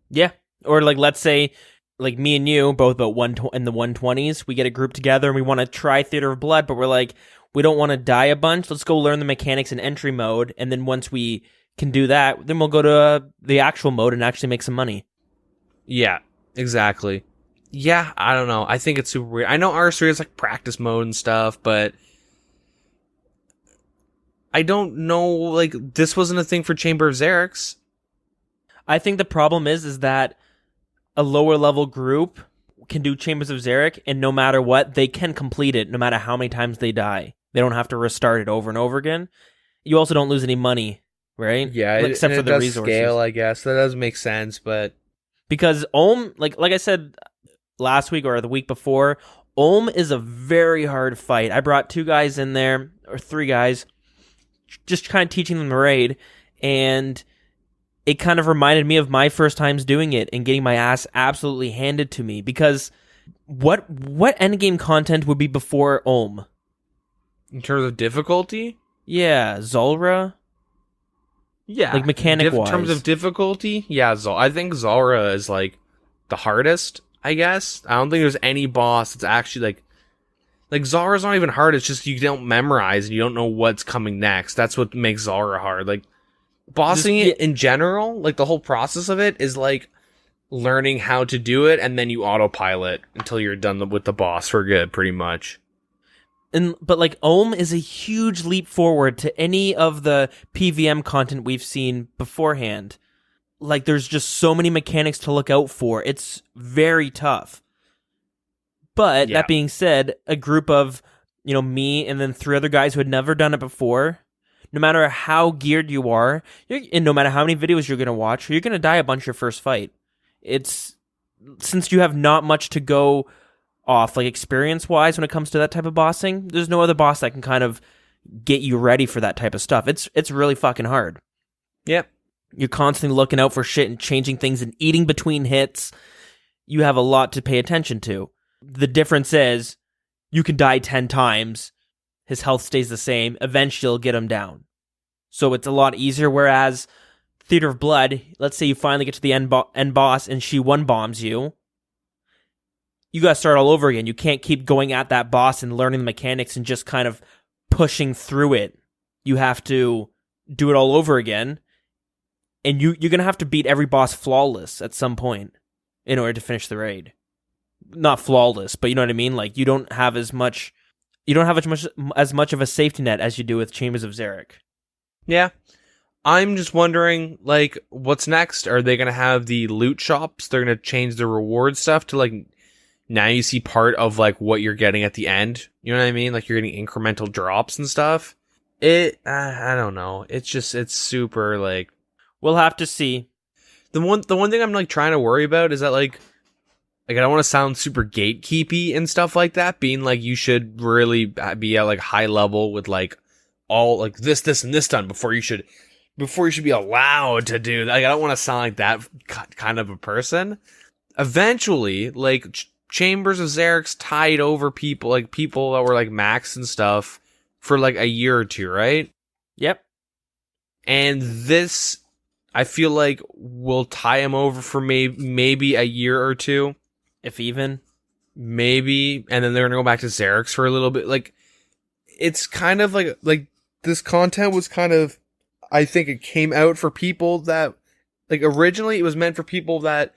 Yeah. Or like, let's say, like me and you, both about in the 120s, we get a group together and we want to try Theater of Blood, but we're like, we don't want to die a bunch. Let's go learn the mechanics in entry mode, and then once we can do that, then we'll go to the actual mode and actually make some money. Yeah, exactly. Yeah, I don't know. I think it's super weird. I know Rs3 is like practice mode and stuff, but I don't know. Like, this wasn't a thing for Chamber of Xerix. I think the problem is that a lower level group can do Chambers of Xeric, and no matter what, they can complete it no matter how many times they die. They don't have to restart it over and over again. You also don't lose any money, right? Yeah, except for the does resources. Scale, I guess that does make sense, but because Ulm, like I said last week or the week before, Ulm is a very hard fight. I brought 2 guys in there, or 3 guys, just kind of teaching them the raid, and it kind of reminded me of my first times doing it and getting my ass absolutely handed to me. Because what endgame content would be before Ulm? In terms of difficulty? Yeah, Zulrah? Yeah. Like mechanic-wise. In terms of difficulty? Yeah, I think Zulrah is like the hardest, I guess. I don't think there's any boss that's actually like Zulrah's not even hard. It's just you don't memorize and you don't know what's coming next. That's what makes Zulrah hard. Like, bossing it in general, like the whole process of it is like learning how to do it, and then you autopilot until you're done with the boss for good, pretty much. But like Ulm is a huge leap forward to any of the PVM content we've seen beforehand. Like there's just so many mechanics to look out for. It's very tough. But that being said, a group of, me and then 3 other guys who had never done it before, no matter how geared you are, and no matter how many videos you're going to watch, you're going to die a bunch your first fight. Since you have not much to go off, like experience-wise when it comes to that type of bossing, there's no other boss that can kind of get you ready for that type of stuff. It's really fucking hard. Yep. You're constantly looking out for shit and changing things and eating between hits. You have a lot to pay attention to. The difference is, you can die 10 times, his health stays the same, eventually you'll get him down. So it's a lot easier, whereas Theater of Blood, let's say you finally get to the end boss and she one bombs you. You gotta start all over again. You can't keep going at that boss and learning the mechanics and just kind of pushing through it. You have to do it all over again. And you're gonna have to beat every boss flawless at some point in order to finish the raid. Not flawless, but you know what I mean? Like, you don't have as much of a safety net as you do with Chambers of Xeric. Yeah. I'm just wondering, like, what's next? Are they going to have the loot shops? They're going to change the reward stuff to, like, now you see part of, like, what you're getting at the end. You know what I mean? Like, you're getting incremental drops and stuff. I don't know. It's super, like... We'll have to see. The one thing I'm, like, trying to worry about is that, like, I don't want to sound super gatekeepy and stuff like that, being, like, you should really be at, like, high level with, like, all, like, this, and this done before you should be allowed to do that. Like, I don't want to sound like that kind of a person. Eventually, like, Chambers of Xeric's tied over people that were, like, max and stuff for, like, a year or two, right? Yep. And this, I feel like, will tie him over for maybe a year or two. If even. Maybe. And then they're going to go back to Xeric's for a little bit. Like, it's kind of like, this content was kind of, I think it came out for people that, like, originally it was meant for people that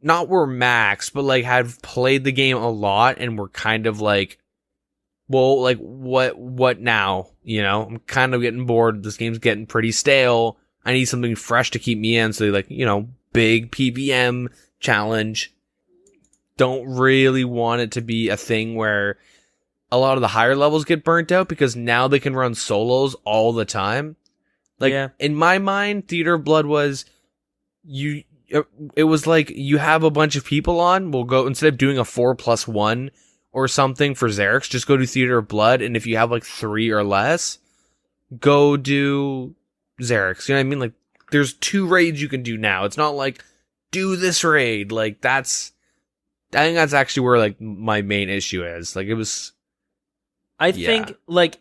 not were max, but, like, had played the game a lot and were kind of like, well, like, what now? You know, I'm kind of getting bored. This game's getting pretty stale. I need something fresh to keep me in. So, like, you know, big PVM challenge. Don't really want it to be a thing where a lot of the higher levels get burnt out because now they can run solos all the time. Like, yeah. In my mind, Theater of Blood was, it was like, you have a bunch of people on, we'll go, instead of doing a 4+1 or something for Xeric's, just go do Theater of Blood, and if you have, like, 3 or less, go do Xeric's. You know what I mean? Like, there's 2 raids you can do now. It's not like, do this raid. Like, I think that's actually where, like, my main issue is. Like, it was... I think, like,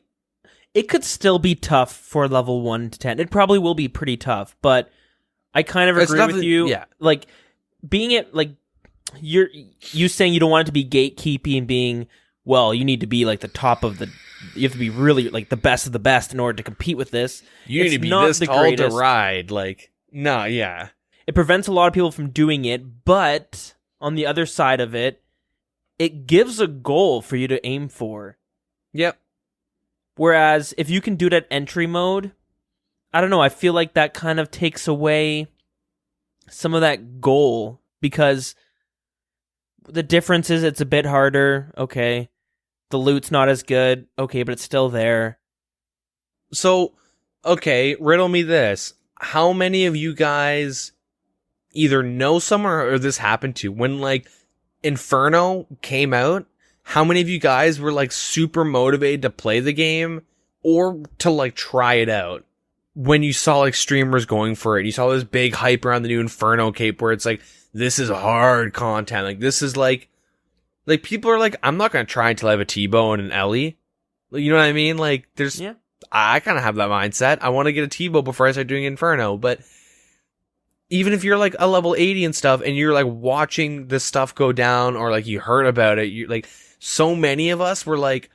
it could still be tough for level 1 to 10. It probably will be pretty tough, but I kind of agree with you. Yeah. Like, being it, like, you saying you don't want it to be gatekeeping and being, well, you need to be, like, the top of the... You have to be really, like, the best of the best in order to compete with this. You need to be this tall to ride. Like, no, yeah. It prevents a lot of people from doing it, but on the other side of it, it gives a goal for you to aim for. Yep. Whereas if you can do it at entry mode, I don't know, I feel like that kind of takes away some of that goal, because the difference is it's a bit harder, okay. The loot's not as good, okay, but it's still there. So, okay, riddle me this. How many of you guys either know someone or this happened to? When, like, Inferno came out, how many of you guys were, like, super motivated to play the game or to, like, try it out when you saw, like, streamers going for it? You saw this big hype around the new Inferno cape where it's like, this is hard content. Like, this is, like, people are like, I'm not going to try until I have a T-bow and an Ellie. You know what I mean? Like, there's... Yeah. I kind of have that mindset. I want to get a T-bow before I start doing Inferno, but even if you're, like, a level 80 and stuff, and you're, like, watching this stuff go down, or, like, you heard about it, you like... So many of us were like,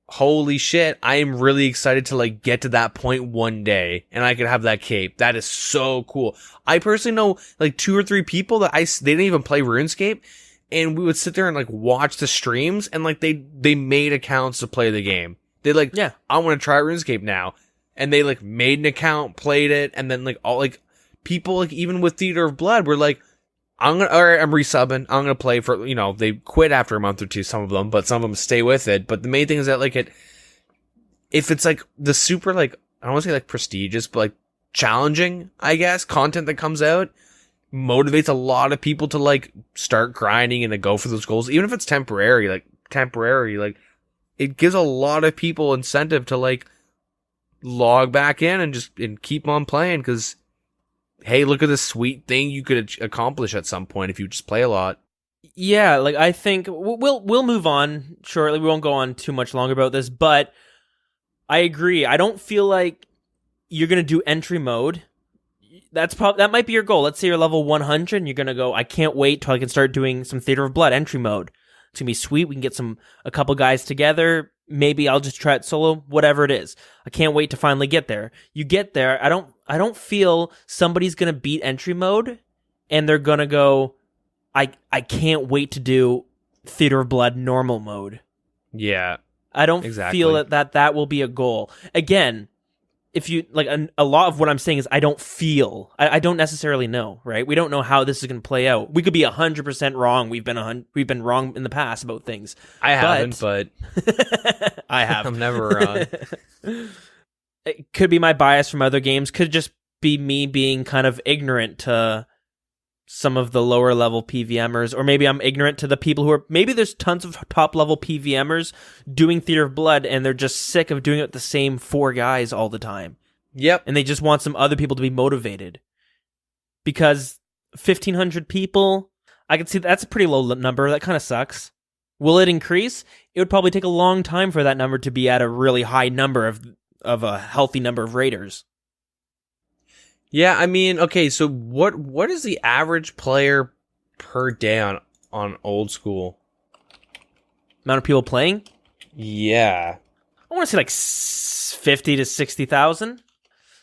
holy shit, I am really excited to, like, get to that point one day and I could have that cape. That is so cool. I personally know, like, 2 or 3 people that they didn't even play RuneScape, and we would sit there and, like, watch the streams, and, like, they made accounts to play the game. They, like, yeah, I want to try RuneScape now. And they, like, made an account, played it, and then, like, all, like, people, like, even with Theater of Blood were like, I'm resubbing. I'm gonna play for, you know, they quit after a month or two, some of them, but some of them stay with it. But the main thing is that, like, if it's like the super, like, I don't want to say like prestigious, but like challenging, I guess, content that comes out motivates a lot of people to, like, start grinding and to go for those goals, even if it's temporary. Like, it gives a lot of people incentive to, like, log back in and keep on playing, because, hey, look at this sweet thing you could accomplish at some point if you just play a lot. Yeah, like, I think we'll move on shortly. We won't go on too much longer about this, but I agree. I don't feel like you're going to do entry mode. that might be your goal. Let's say you're level 100 and you're going to go, I can't wait till I can start doing some Theater of Blood entry mode. It's going to be sweet. We can get a couple guys together. Maybe I'll just try it solo, whatever it is. I can't wait to finally get there. You get there. I don't feel somebody's going to beat entry mode and they're going to go, I can't wait to do Theater of Blood normal mode. Yeah. I don't feel that will be a goal. Again, if you like a lot of what I'm saying is I don't feel. I don't necessarily know, right? We don't know how this is going to play out. We could be 100% wrong. We've been wrong in the past about things. I haven't, but I have. I'm never wrong. It could be my bias from other games. Could just be me being kind of ignorant to some of the lower level PVMers, or maybe I'm ignorant to the people who are, maybe there's tons of top level PVMers doing Theater of Blood and they're just sick of doing it with the same 4 guys all the time. Yep. And they just want some other people to be motivated. Because 1,500 people, I can see that's a pretty low number. That kind of sucks. Will it increase? It would probably take a long time for that number to be at a really high number of a healthy number of raiders. Yeah, I mean, okay, so what is the average player per day on Old School? Amount of people playing? Yeah. I want to say like 50 to 60,000.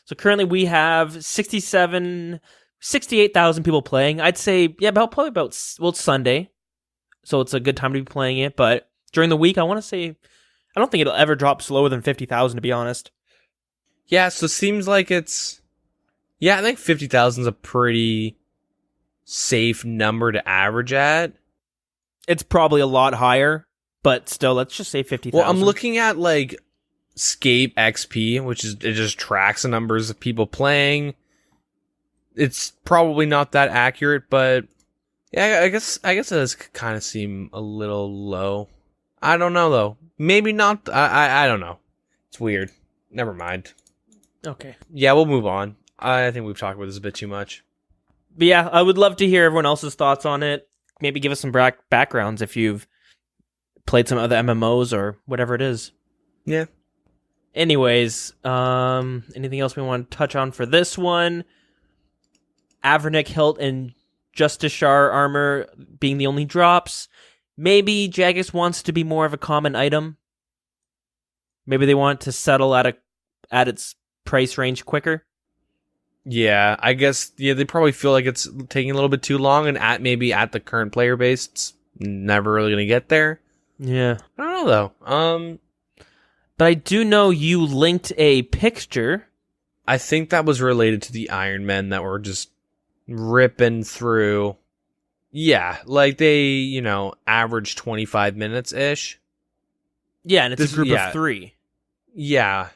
So currently we have 68,000 people playing. I'd say, yeah, probably about, well, it's Sunday. So it's a good time to be playing it. But during the week, I want to say, I don't think it'll ever drop slower than 50,000, to be honest. Yeah, so it seems like it's... Yeah, I think 50,000 is a pretty safe number to average at. It's probably a lot higher, but still, let's just say 50,000. Well, I'm looking at, like, Scape XP, which is, it just tracks the numbers of people playing. It's probably not that accurate, but yeah, I guess it does kind of seem a little low. I don't know, though. Maybe not. I don't know. It's weird. Never mind. Okay. Yeah, we'll move on. I think we've talked about this a bit too much. But yeah, I would love to hear everyone else's thoughts on it. Maybe give us some backgrounds if you've played some other MMOs or whatever it is. Yeah. Anyways, anything else we want to touch on for this one? Avernick hilt and Justiciar armor being the only drops. Maybe Jagex wants to be more of a common item. Maybe they want to settle at its price range quicker. Yeah, I guess, yeah, they probably feel like it's taking a little bit too long, and maybe at the current player base, it's never really going to get there. Yeah. I don't know, though. But I do know you linked a picture. I think that was related to the Iron Men that were just ripping through. Yeah, like they, average 25 minutes-ish. Yeah, and it's a group of 3. Yeah.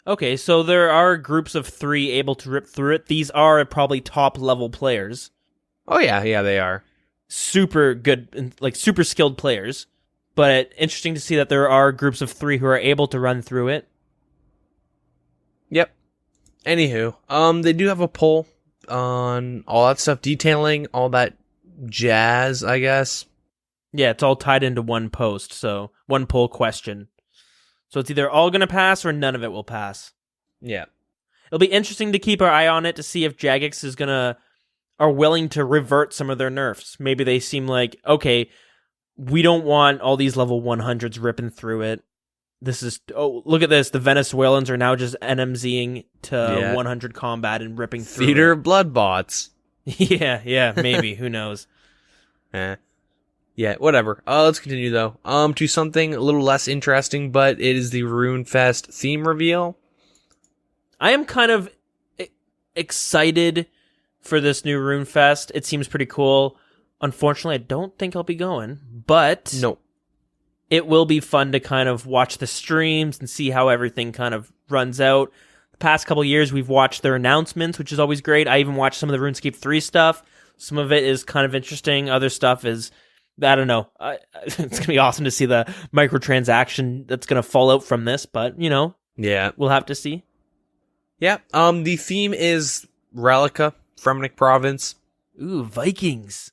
Okay, so there are groups of 3 able to rip through it. These are probably top-level players. Oh, yeah, they are. Super good, like super skilled players. But interesting to see that there are groups of 3 who are able to run through it. Yep. Anywho, they do have a poll on all that stuff, detailing all that jazz, I guess. Yeah, it's all tied into one post, so one poll question. So it's either all going to pass or none of it will pass. Yeah. It'll be interesting to keep our eye on it to see if Jagex are willing to revert some of their nerfs. Maybe they seem like, okay, we don't want all these level 100s ripping through it. Look at this. The Venezuelans are now just NMZing to 100 combat and ripping through Theater of Blood bots. Yeah, maybe. Who knows? Yeah, whatever. Let's continue, though. To something a little less interesting, but it is the Rune Fest theme reveal. I am kind of excited for this new Rune Fest. It seems pretty cool. Unfortunately, I don't think I'll be going, but no, it will be fun to kind of watch the streams and see how everything kind of runs out. The past couple years, we've watched their announcements, which is always great. I even watched some of the RuneScape 3 stuff. Some of it is kind of interesting. Other stuff is, I don't know. It's going to be awesome to see the microtransaction that's going to fall out from this, but, yeah, we'll have to see. Yeah, the theme is Relica, Fremnik Province. Ooh, Vikings.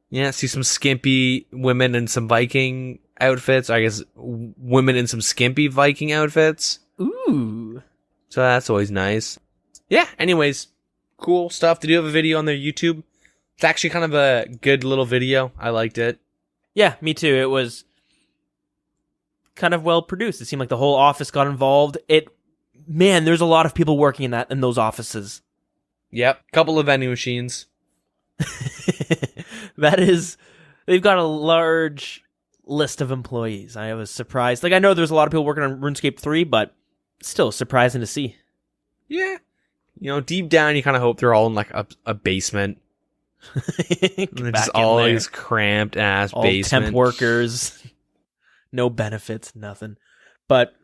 Yeah, see some skimpy women in some Viking outfits. I guess women in some skimpy Viking outfits. Ooh. So that's always nice. Yeah, anyways, cool stuff. They do have a video on their YouTube. It's actually kind of a good little video. I liked it. Yeah, me too. It was kind of well produced. It seemed like the whole office got involved. Man, there's a lot of people working in those offices. Yep, couple of vending machines. They've got a large list of employees. I was surprised. Like, I know there's a lot of people working on RuneScape 3, but still surprising to see. Yeah. You know, deep down, you kind of hope they're all in like a basement. Just all these cramped ass all basement. Temp workers. No benefits, nothing. But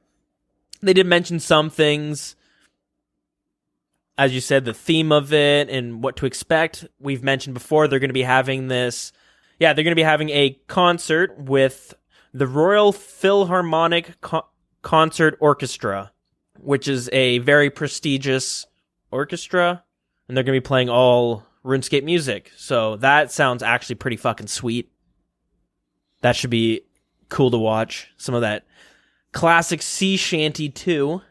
they did mention some things. As you said, the theme of it and what to expect. We've mentioned before they're going to be having this. Yeah, they're going to be having a concert with the Royal Philharmonic Concert Orchestra, which is a very prestigious orchestra, and they're going to be playing all RuneScape music. So that sounds actually pretty fucking sweet. That should be cool to watch. Some of that classic sea shanty too.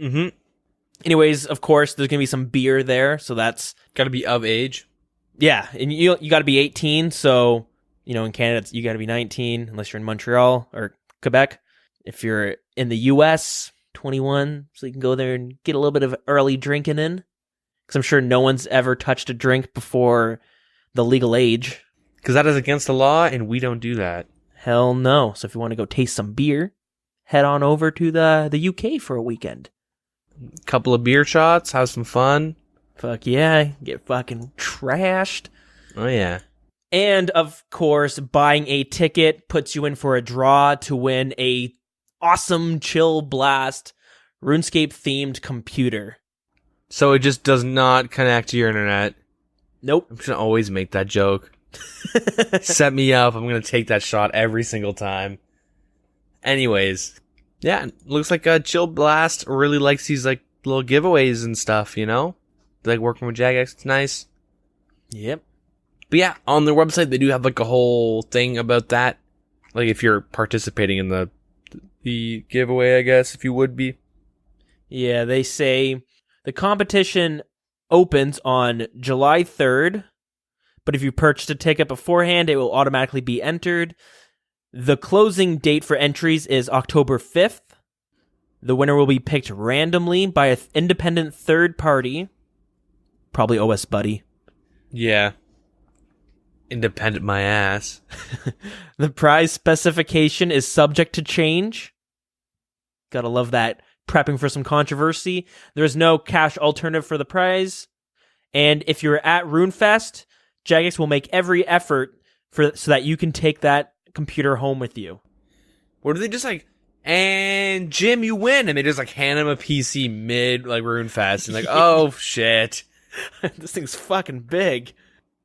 Mm-hmm. Anyways, of course, there's going to be some beer there, so that's... Got to be of age. Yeah, and you got to be 18, so, you know, in Canada, you got to be 19, unless you're in Montreal or Quebec. If you're in the US, 21, so you can go there and get a little bit of early drinking in. Because I'm sure no one's ever touched a drink before the legal age. Because that is against the law, and we don't do that. Hell no. So if you want to go taste some beer, head on over to the UK for a weekend. Couple of beer shots, have some fun. Fuck yeah, get fucking trashed. Oh yeah. And of course, buying a ticket puts you in for a draw to win a awesome Chill Blast RuneScape themed computer. So it just does not connect to your internet. Nope. I'm just gonna always make that joke. Set me up, I'm gonna take that shot every single time. Anyways. Yeah, looks like Chill Blast really likes these like little giveaways and stuff, you know? They like working with Jagex, it's nice. Yep. But yeah, on their website they do have like a whole thing about that. Like if you're participating in the giveaway, I guess, if you would be. Yeah, they say the competition opens on July 3rd, but if you purchased a ticket beforehand, it will automatically be entered. The closing date for entries is October 5th. The winner will be picked randomly by an independent third party. Probably OS Buddy. Yeah. Independent my ass. The prize specification is subject to change. Gotta love that. Prepping for some controversy. There's no cash alternative for the prize. And if you're at Rune Fest, Jagex will make every effort so that you can take that computer home with you. Or do they just like, and Jim, you win, and they just like hand him a PC mid like Rune Fest and like, oh shit, this thing's fucking big.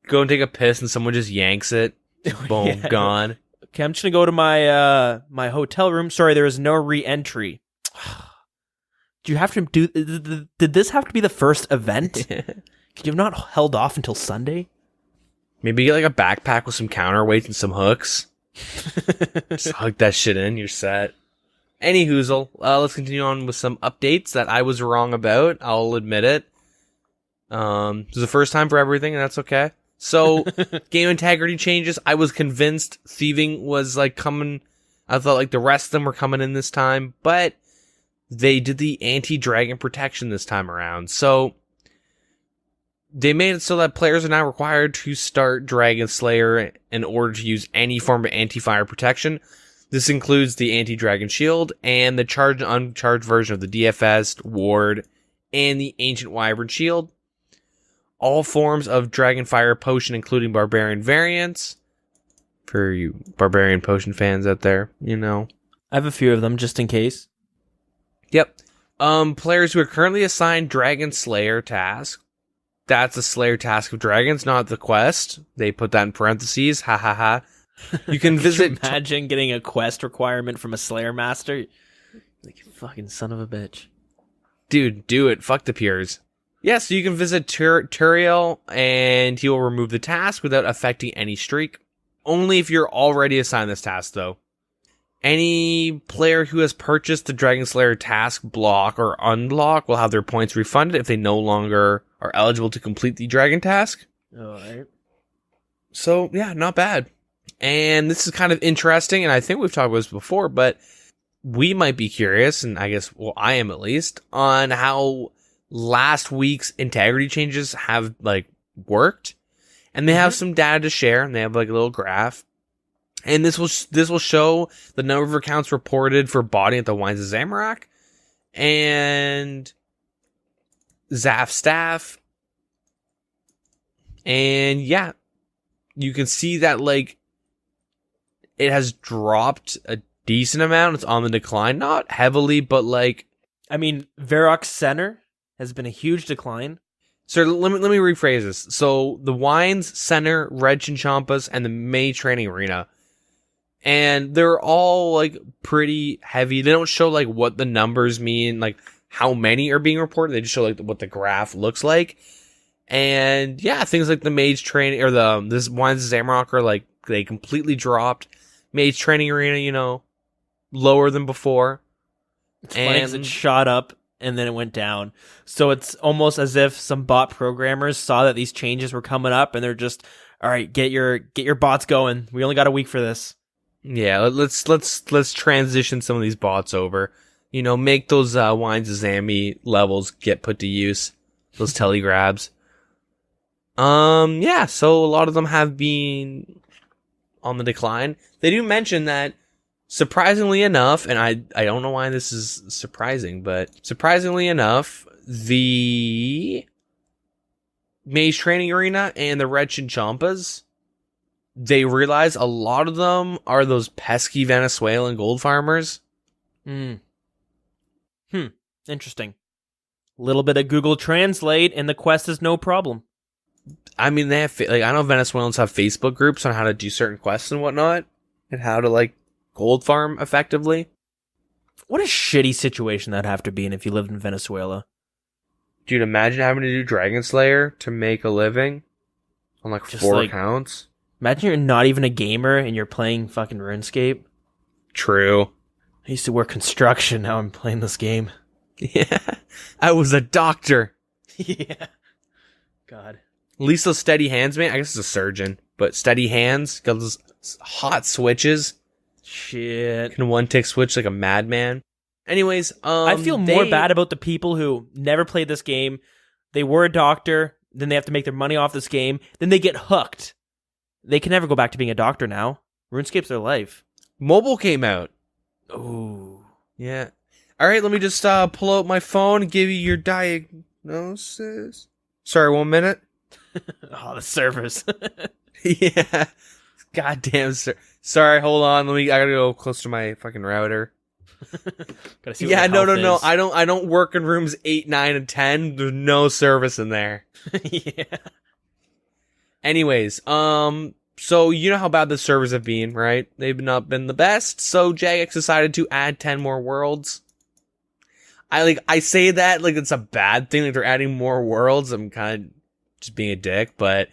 Go and take a piss and someone just yanks it. Boom, yeah. Gone. Okay, I'm just gonna go to my my hotel room. Sorry, there is no re-entry. Do you have to do? Did this have to be the first event? Could you have not held off until Sunday? Maybe get like a backpack with some counterweights and some hooks. Just hook that shit in, you're set. Any hoozle, let's continue on with some updates that I was wrong about. I'll admit it. This is the first time for everything, and that's okay. So, game integrity changes. I was convinced thieving was like coming. I thought like the rest of them were coming in this time, but they did the anti-dragon protection this time around. So, they made it so that players are now required to start Dragon Slayer in order to use any form of anti-fire protection. This includes the anti-dragon shield and the charged and uncharged version of the DFS, ward, and the ancient wyvern shield. All forms of dragon fire potion, including barbarian variants. For you barbarian potion fans out there, you know. I have a few of them just in case. Yep. Players who are currently assigned Dragon Slayer task. That's a Slayer task of dragons, not the quest. They put that in parentheses. Ha ha ha. You can visit. Imagine getting a quest requirement from a Slayer master. Like, you fucking son of a bitch. Dude, do it. Fuck the peers. Yeah, so you can visit Turiel, and he will remove the task without affecting any streak. Only if you're already assigned this task, though. Any player who has purchased the Dragon Slayer task block or unblock will have their points refunded if they no longer are eligible to complete the dragon task. All right. So, yeah, not bad. And this is kind of interesting, and I think we've talked about this before, but we might be curious, and I guess, well, I am at least, on how last week's integrity changes have, like, worked. And they have some data to share, and they have, like, a little graph. And this will show the number of accounts reported for botting at the Wines of Zamorak and Zaf staff. And yeah, you can see that like it has dropped a decent amount. It's on the decline, not heavily, but like I mean, Varrock's center has been a huge decline. So let me rephrase this. So the Wines Center, Red Chinchompas, and the May Training Arena. And they're all like pretty heavy. They don't show like what the numbers mean, like how many are being reported. They just show like what the graph looks like. And yeah, things like the Mage Training or this Wines of Zamorak are like they completely dropped. Mage Training Arena, you know, lower than before. It's funny because it shot up and then it went down. So it's almost as if some bot programmers saw that these changes were coming up and they're just, all right, get your bots going. We only got a week for this. Yeah, let's transition some of these bots over. You know, make those Wines of Zammy levels get put to use. Those telegrabs. Yeah, so a lot of them have been on the decline. They do mention that surprisingly enough, and I don't know why this is surprising, but surprisingly enough, the Mage Training Arena and the Red Chinchompas, they realize a lot of them are those pesky Venezuelan gold farmers. Interesting. A little bit of Google Translate and the quest is no problem. I mean, they have, like, I know Venezuelans have Facebook groups on how to do certain quests and whatnot, and how to, like, gold farm effectively. What a shitty situation that'd have to be in if you lived in Venezuela. Dude, imagine having to do Dragon Slayer to make a living on, like, just 4 accounts. Imagine you're not even a gamer and you're playing fucking RuneScape. True. I used to work construction, now I'm playing this game. Yeah. I was a doctor. Yeah. God. At least those steady hands, man. I guess it's a surgeon, but steady hands, got those hot switches. Shit. Can one-tick switch like a madman. Anyways, I feel more bad about the people who never played this game. They were a doctor, then they have to make their money off this game, then they get hooked. They can never go back to being a doctor now. RuneScape's their life. Mobile came out. Ooh. Yeah. All right, let me just pull out my phone and give you your diagnosis. Sorry, 1 minute. Oh, the servers. Yeah. Goddamn, sir. Sorry, hold on. I gotta go close to my fucking router. Yeah, no. I don't work in rooms 8, 9, and 10. There's no service in there. Yeah. Anyways, so you know how bad the servers have been, right? They've not been the best. So Jagex decided to add 10 more worlds. I say that like it's a bad thing, like they're adding more worlds. I'm kind of just being a dick, but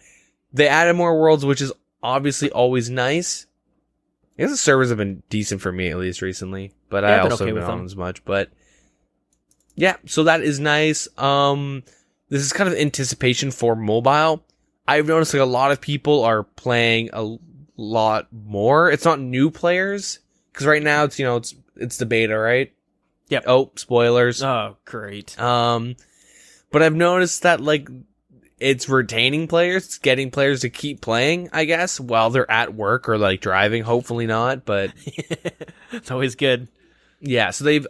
they added more worlds, which is obviously always nice. I guess the servers have been decent for me, at least recently, but I also haven't been on as much. But yeah, so that is nice. This is kind of anticipation for mobile. I've noticed like a lot of people are playing a lot more. It's not new players, because right now it's, you know, it's the beta, right? Yep. Oh, spoilers. Oh, great. But I've noticed that like it's retaining players, it's getting players to keep playing, I guess, while they're at work or like driving. Hopefully not, but it's always good. Yeah, so they've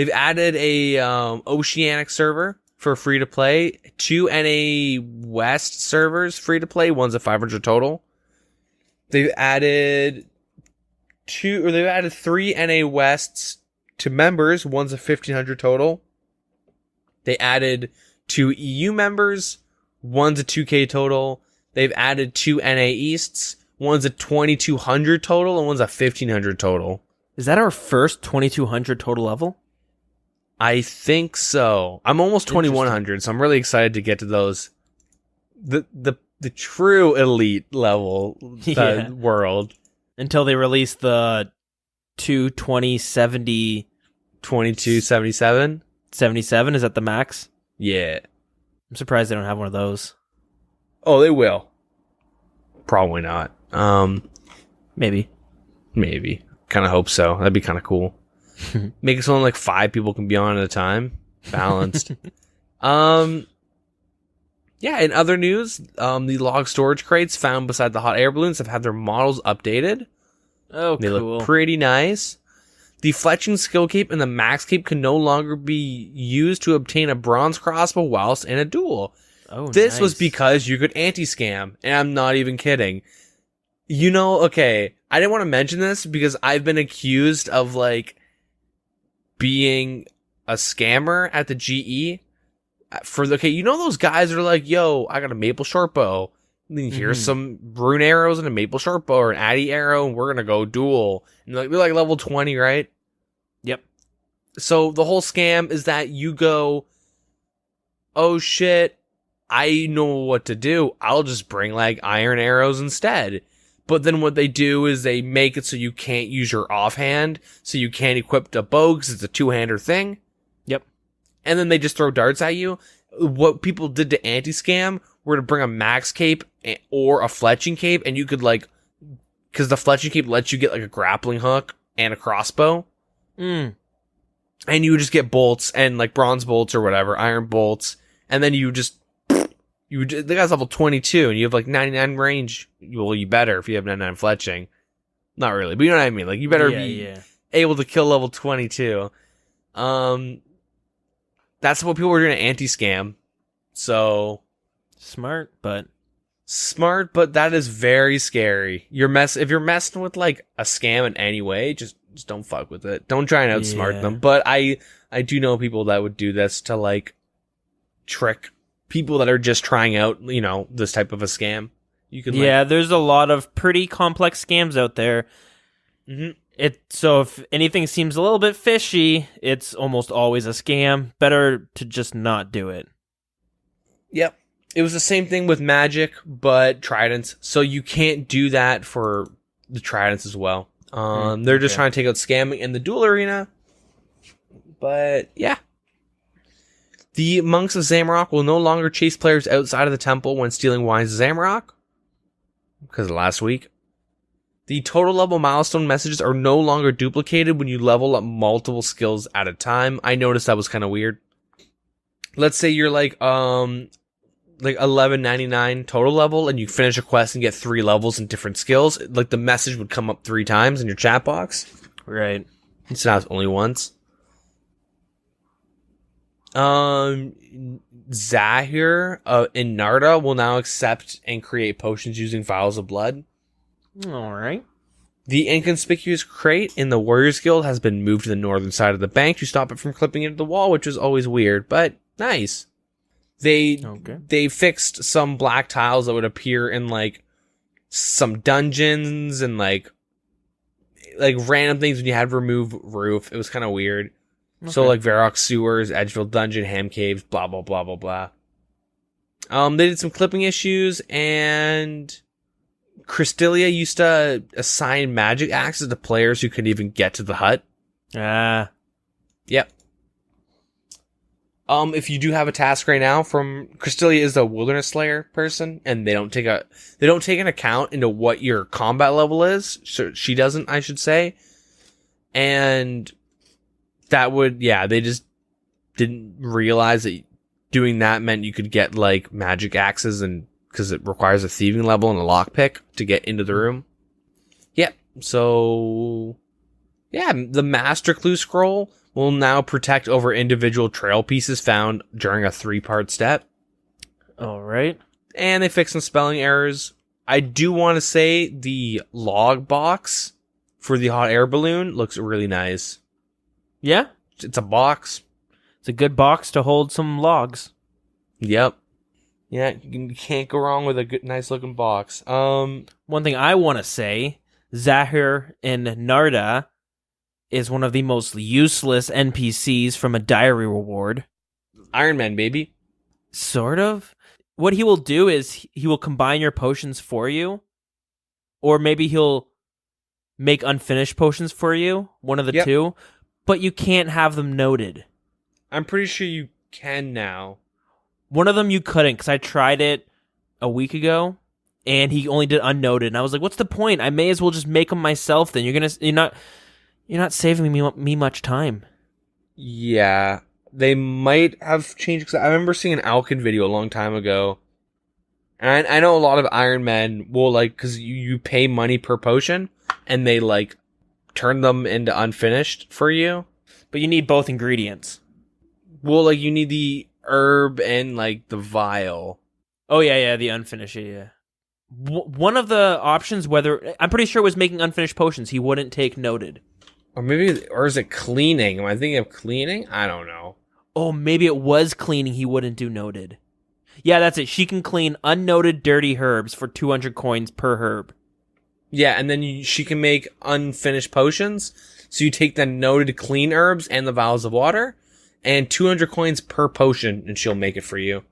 added a Oceanic server for free to play, 2 NA West servers free to play. One's a 500 total. They've added 3 NA Wests to members. One's a 1500 total. They added 2 EU members. One's a 2K total. They've added 2 NA Easts. One's a 2200 total and one's a 1500 total. Is that our first 2200 total level? I think so. I'm almost 2100, so I'm really excited to get to those. The true elite level world. Until they release the 22070 2277? 77, is that the max? Yeah. I'm surprised they don't have one of those. Oh, they will. Probably not. Maybe. Kind of hope so. That'd be kind of cool. Make it so only like 5 people can be on at a time. Balanced. Yeah, in other news, the log storage crates found beside the hot air balloons have had their models updated. Oh, they cool. look pretty nice. The fletching skill cape and the max cape can no longer be used to obtain a bronze crossbow whilst in a duel. Oh, this nice. was because you could anti-scam, and I'm not even kidding. You know, okay, I didn't want to mention this because I've been accused of, like, being a scammer at the GE. Okay, you know those guys that are like, yo, I got a maple short bow. Here's some rune arrows and a maple short bow or an addy arrow, and we're gonna go duel. And they're like level 20, right? Yep. So the whole scam is that you go, oh shit, I know what to do. I'll just bring like iron arrows instead. But then what they do is they make it so you can't use your offhand, so you can't equip a bow because it's a two-hander thing. Yep. And then they just throw darts at you. What people did to anti-scam were to bring a max cape or a fletching cape, and you could like, because the fletching cape lets you get like a grappling hook and a crossbow. And you would just get bolts and like bronze bolts or whatever, iron bolts, and then the guy's level 22 and you have like 99 range. Well, you better if you have 99 fletching. Not really, but you know what I mean. Like you better be able to kill level 22. That's what people were doing to anti-scam. So smart, but that is very scary. If you're messing with like a scam in any way, just don't fuck with it. Don't try and outsmart them. But I do know people that would do this to like trick people that are just trying out, you know, this type of a scam. You can there's a lot of pretty complex scams out there. So if anything seems a little bit fishy, it's almost always a scam. Better to just not do it. Yep. It was the same thing with magic, but tridents. So you can't do that for the tridents as well. They're just trying to take out scamming in the duel arena. But yeah. The monks of Zamrock will no longer chase players outside of the temple when stealing wines of Zamrock. Because of last week. The total level milestone messages are no longer duplicated when you level up multiple skills at a time. I noticed that was kind of weird. Let's say you're like 1199 total level and you finish a quest and get 3 levels in different skills. Like the message would come up 3 times in your chat box. Right. It's not only once. Zahir in Narda will now accept and create potions using vials of blood. All right. The inconspicuous crate in the Warriors Guild has been moved to the northern side of the bank to stop it from clipping into the wall, which was always weird, but nice. They fixed some black tiles that would appear in like some dungeons and like random things when you had to remove roof. It was kind of weird. Okay. So like Varrock sewers, Edgeville dungeon, ham caves, blah blah blah blah blah. They did some clipping issues, and Cristelia used to assign magic axes to players who couldn't even get to the hut. Yep. If you do have a task right now from Cristelia is the Wilderness Slayer person, and they don't take an account into what your combat level is. So she doesn't, I should say. And that would, they just didn't realize that doing that meant you could get like magic axes, and because it requires a thieving level and a lockpick to get into the room. Yep. So the Master Clue Scroll will now protect over individual trail pieces found during a 3-part step. All right. And they fixed some spelling errors. I do want to say the log box for the hot air balloon looks really nice. Yeah? It's a box. It's a good box to hold some logs. Yep. Yeah, you can't go wrong with a good, nice looking box. One thing I want to say, Zahir in Narda is one of the most useless NPCs from a diary reward. Iron Man, baby. Sort of. What he will do is he will combine your potions for you, or maybe he'll make unfinished potions for you, one of the two, but you can't have them noted. I'm pretty sure you can now. One of them you couldn't, because I tried it a week ago, and he only did unnoted, and I was like, "What's the point? I may as well just make them myself." Then you're not saving me much time. Yeah, they might have changed. 'Cause I remember seeing an Alkin video a long time ago, and I know a lot of Iron Men will like because you pay money per potion, and they like turn them into unfinished for you. But you need both ingredients. Well, like you need the herb and like the vial. Oh yeah, the unfinished. Yeah. One of the options, whether I'm pretty sure it was making unfinished potions, he wouldn't take noted. Or is it cleaning? Am I thinking of cleaning? I don't know. Oh, maybe it was cleaning. He wouldn't do noted. Yeah, that's it. She can clean unnoted dirty herbs for 200 coins per herb. Yeah, and then she can make unfinished potions. So you take the noted clean herbs and the vials of water, and 200 coins per potion, and she'll make it for you.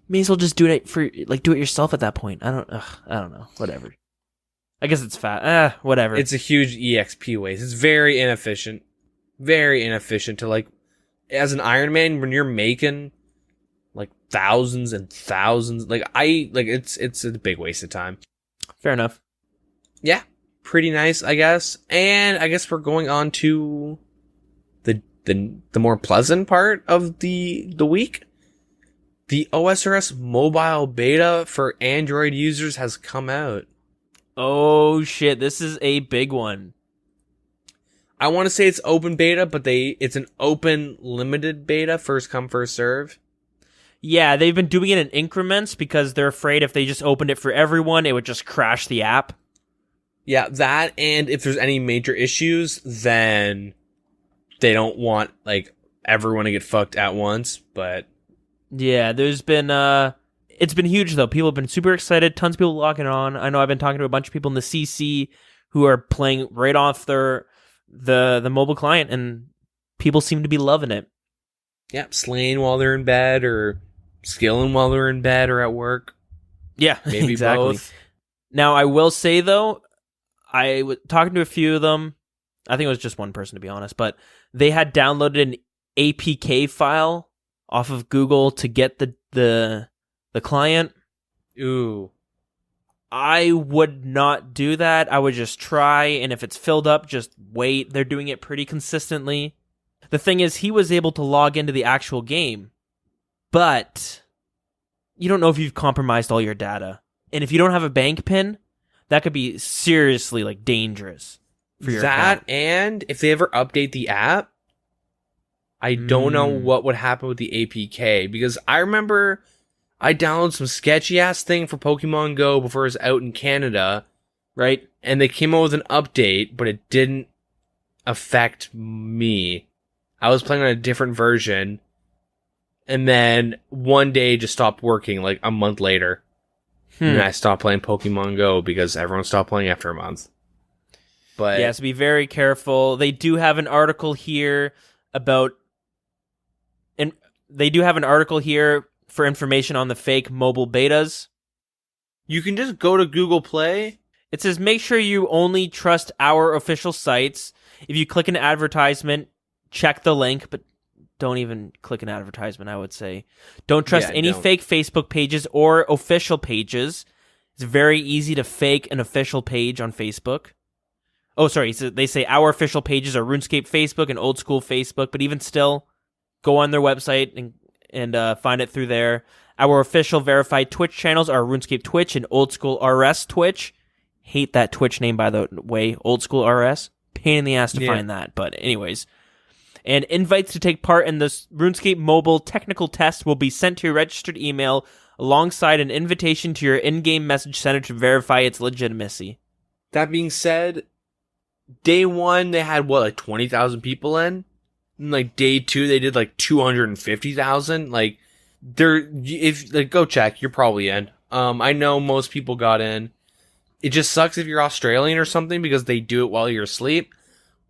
May as well just do it do it yourself at that point. I don't know. Whatever. I guess it's fat. Whatever. It's a huge EXP waste. It's very inefficient. Very inefficient to as an Iron Man, when you're making like thousands and thousands, it's a big waste of time. Fair enough. Yeah. Pretty nice, I guess. And I guess we're going on to the more pleasant part of the week. The OSRS mobile beta for Android users has come out. Oh shit, this is a big one. I want to say it's open beta, but it's an open limited beta, first come, first serve. Yeah, they've been doing it in increments because they're afraid if they just opened it for everyone, it would just crash the app. Yeah, that, and if there's any major issues, then they don't want everyone to get fucked at once, but yeah, there's been it's been huge though. People have been super excited, tons of people logging on. I know I've been talking to a bunch of people in the CC who are playing right off the mobile client, and people seem to be loving it. Yeah, slaying while they're in bed, or skilling while they're in bed or at work. Yeah, maybe exactly. both. Now, I will say though, I was talking to a few of them. I think it was just one person, to be honest, but they had downloaded an APK file off of Google to get the client. Ooh. I would not do that. I would just try, and if it's filled up, just wait. They're doing it pretty consistently. The thing is, he was able to log into the actual game, but you don't know if you've compromised all your data. And if you don't have a bank PIN, that could be seriously dangerous for your account. And if they ever update the app, I don't know what would happen with the APK, because I remember I downloaded some sketchy ass thing for Pokemon Go before it was out in Canada, right? And they came out with an update, but it didn't affect me. I was playing on a different version, and then one day it just stopped working a month later. And I stopped playing Pokemon Go because everyone stopped playing after a month. But yeah, so be very careful. They do have an article here about, and they do have an article here for information on the fake mobile betas. You can just go to Google Play. It says, make sure you only trust our official sites. If you click an advertisement, check the link, but don't even click an advertisement, I would say. Don't trust any fake Facebook pages or official pages. It's very easy to fake an official page on Facebook. Oh, sorry. So they say our official pages are Runescape Facebook and Oldschool Facebook, but even still, go on their website and find it through there. Our official verified Twitch channels are Runescape Twitch and Oldschool RS Twitch. Hate that Twitch name, by the way, Oldschool RS. Pain in the ass to find that, but anyways. And invites to take part in this RuneScape mobile technical test will be sent to your registered email alongside an invitation to your in-game message center to verify its legitimacy. That being said, day one they had 20,000 people in, and day two they did 250,000. Go check, you're probably in. I know most people got in. It just sucks if you're Australian or something because they do it while you're asleep.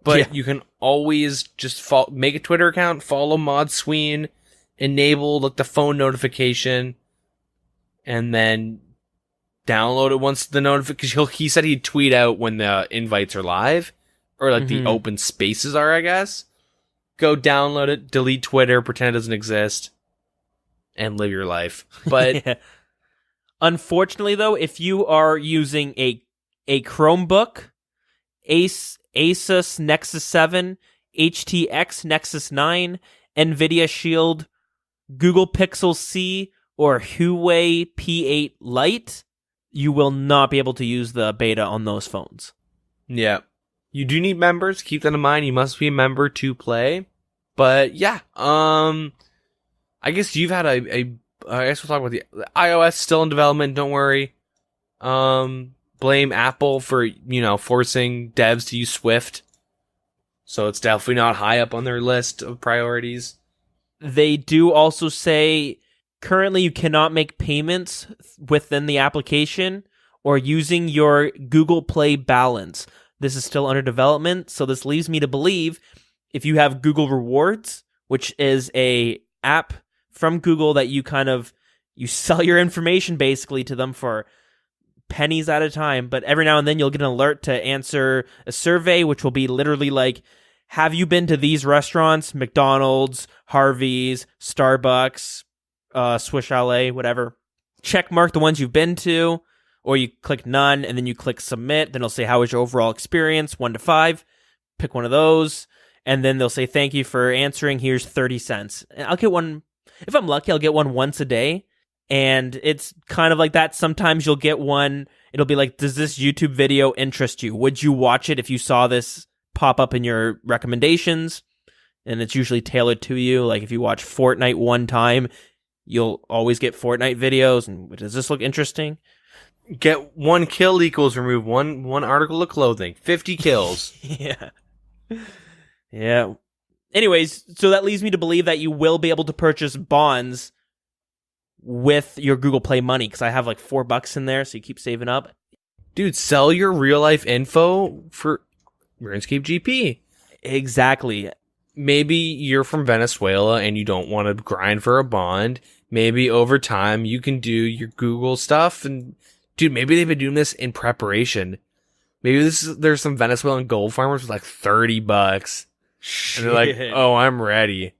But you can always just make a Twitter account, follow Mod Sween, enable the phone notification, and then download it once the notification. He said he'd tweet out when the invites are live, or the open spaces are, I guess. Go download it, delete Twitter, pretend it doesn't exist, and live your life. But Yeah. Unfortunately, though, if you are using a Chromebook, Asus Nexus 7, HTX Nexus 9, NVIDIA Shield, Google Pixel C, or Huawei P8 Lite, you will not be able to use the beta on those phones. yeah, you do need members. Keep that in mind. You must be a member to play. But yeah, I guess you've had I guess we'll talk about the iOS still in development. Don't worry. Blame Apple for, forcing devs to use Swift. So it's definitely not high up on their list of priorities. They do also say currently you cannot make payments within the application or using your Google Play balance. This is still under development, so this leaves me to believe if you have Google Rewards, which is a app from Google that you sell your information basically to them for pennies at a time, but every now and then you'll get an alert to answer a survey, which will be literally like, have you been to these restaurants? McDonald's, Harvey's, Starbucks, Swiss Chalet, whatever. Check mark the ones you've been to, or you click none, and then you click submit. Then it'll say, how was your overall experience? 1 to 5. Pick one of those, and then they'll say, thank you for answering. Here's 30 cents. And I'll get one, if I'm lucky, I'll get one once a day. And it's kind of like that. Sometimes you'll get one, it'll be like, does this YouTube video interest you? Would you watch it if you saw this pop up in your recommendations? And it's usually tailored to you. Like if you watch Fortnite one time, you'll always get Fortnite videos. And does this look interesting? Get 1 kill equals remove one article of clothing. 50 kills. Yeah. Yeah. Anyways, so that leads me to believe that you will be able to purchase bonds with your Google Play money, because I have like $4 in there, so you keep saving up. Dude, sell your real life info for RuneScape GP. Exactly. Maybe you're from Venezuela and you don't want to grind for a bond. Maybe over time you can do your Google stuff. And dude, maybe they've been doing this in preparation. Maybe there's some Venezuelan gold farmers with like $30. And they're like, oh, I'm ready.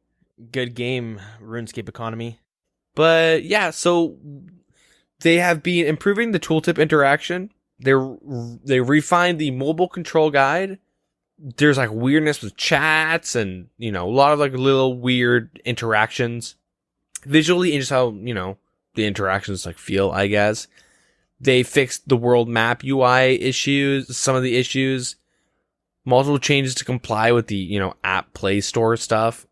Good game, RuneScape economy. But yeah, so they have been improving the tooltip interaction. They refined the mobile control guide. There's like weirdness with chats and, a lot of like little weird interactions visually, and just how, the interactions like feel, I guess. They fixed the world map UI issues, some of the issues, multiple changes to comply with the, app Play Store stuff.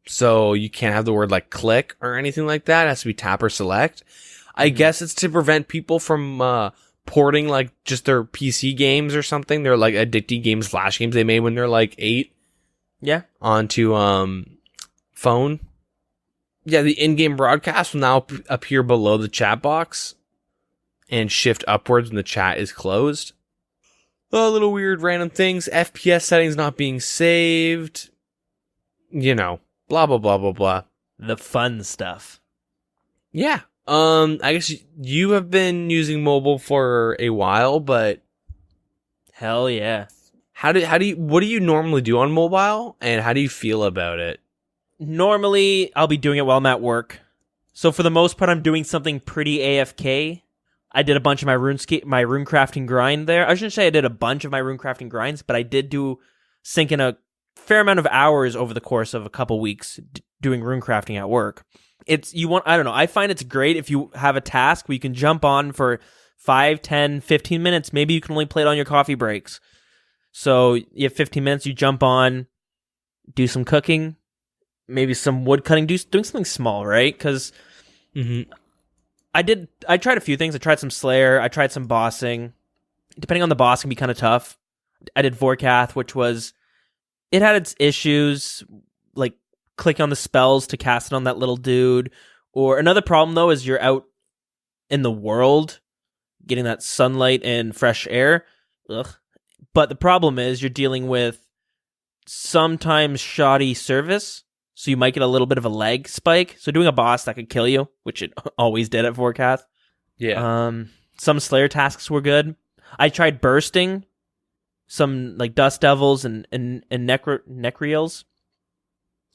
So you can't have the word like click or anything like that. It has to be tap or select. I guess it's to prevent people from porting like just their PC games or something. They're like addicting games, flash games they made when they're like 8. Yeah. Onto phone. Yeah, the in-game broadcast will now appear below the chat box and shift upwards when the chat is closed. A little weird random things. FPS settings not being saved. Blah, blah, blah, blah, blah. The fun stuff. Yeah. I guess you have been using mobile for a while, but hell yeah. What do you normally do on mobile, and how do you feel about it? Normally, I'll be doing it while I'm at work. So for the most part, I'm doing something pretty AFK. I did a bunch of my rune crafting grind there. I shouldn't say I did a bunch of my rune crafting grinds, but I did sink in a fair amount of hours over the course of a couple weeks doing rune crafting at work. I don't know, I find it's great if you have a task where you can jump on for 5, 10, 15 minutes. Maybe you can only play it on your coffee breaks. So you have 15 minutes, you jump on, do some cooking, maybe some wood cutting, doing something small, right? Because I tried a few things. I tried some Slayer, I tried some bossing. Depending on the boss, can be kind of tough. I did Vorkath, which it had its issues, like click on the spells to cast it on that little dude. Or another problem, though, is you're out in the world, getting that sunlight and fresh air. Ugh. But the problem is you're dealing with sometimes shoddy service, so you might get a little bit of a lag spike. So doing a boss that could kill you, which it always did at Vorkath. Yeah. Some Slayer tasks were good. I tried bursting some like Dust Devils and Necrials.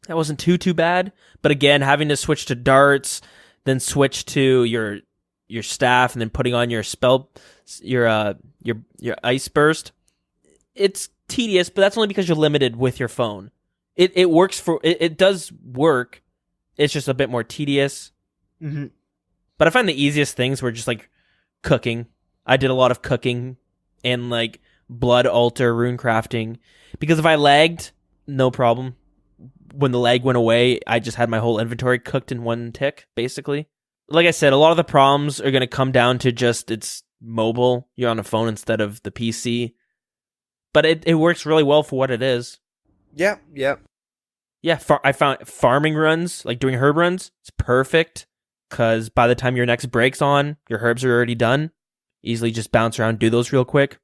That wasn't too bad. But again, having to switch to darts, then switch to your staff, and then putting on your spell, your ice burst. It's tedious, but that's only because you're limited with your phone. It works it does work. It's just a bit more tedious. Mm-hmm. But I find the easiest things were just like cooking. I did a lot of cooking and like blood altar rune crafting, because if I lagged, no problem. When the lag went away, I just had my whole inventory cooked in one tick, basically. Like I said, a lot of the problems are going to come down to just it's mobile. You're on a phone instead of the PC. But it works really well for what it is. Yeah. Yeah, I found farming runs, like doing herb runs, it's perfect. Because by the time your next break's on, your herbs are already done. Easily just bounce around, do those real quick.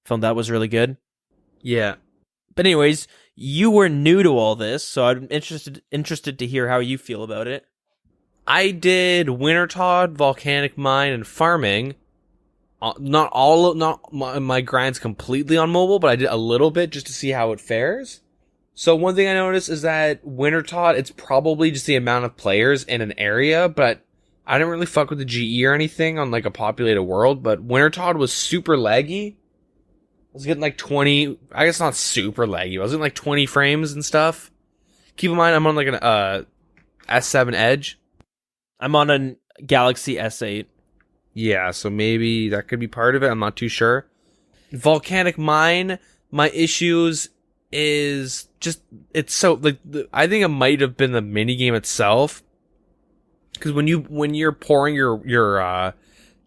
Found that was really good. Yeah. But anyways, you were new to all this, so I'm interested to hear how you feel about it. I did Wintertodt, Volcanic Mine, and farming. Not my grinds completely on mobile, but I did a little bit just to see how it fares. So one thing I noticed is that Wintertodt, it's probably just the amount of players in an area, but I didn't really fuck with the GE or anything on like a populated world, but Wintertodt was super laggy. I was getting like 20, I guess not super laggy, I was getting like 20 frames and stuff. Keep in mind, I'm on like an S7 Edge. I'm on a Galaxy S8. Yeah, so maybe that could be part of it. I'm not too sure. Volcanic Mine, my issues is just, it's so, like, I think it might have been the minigame itself. Because when you're pouring your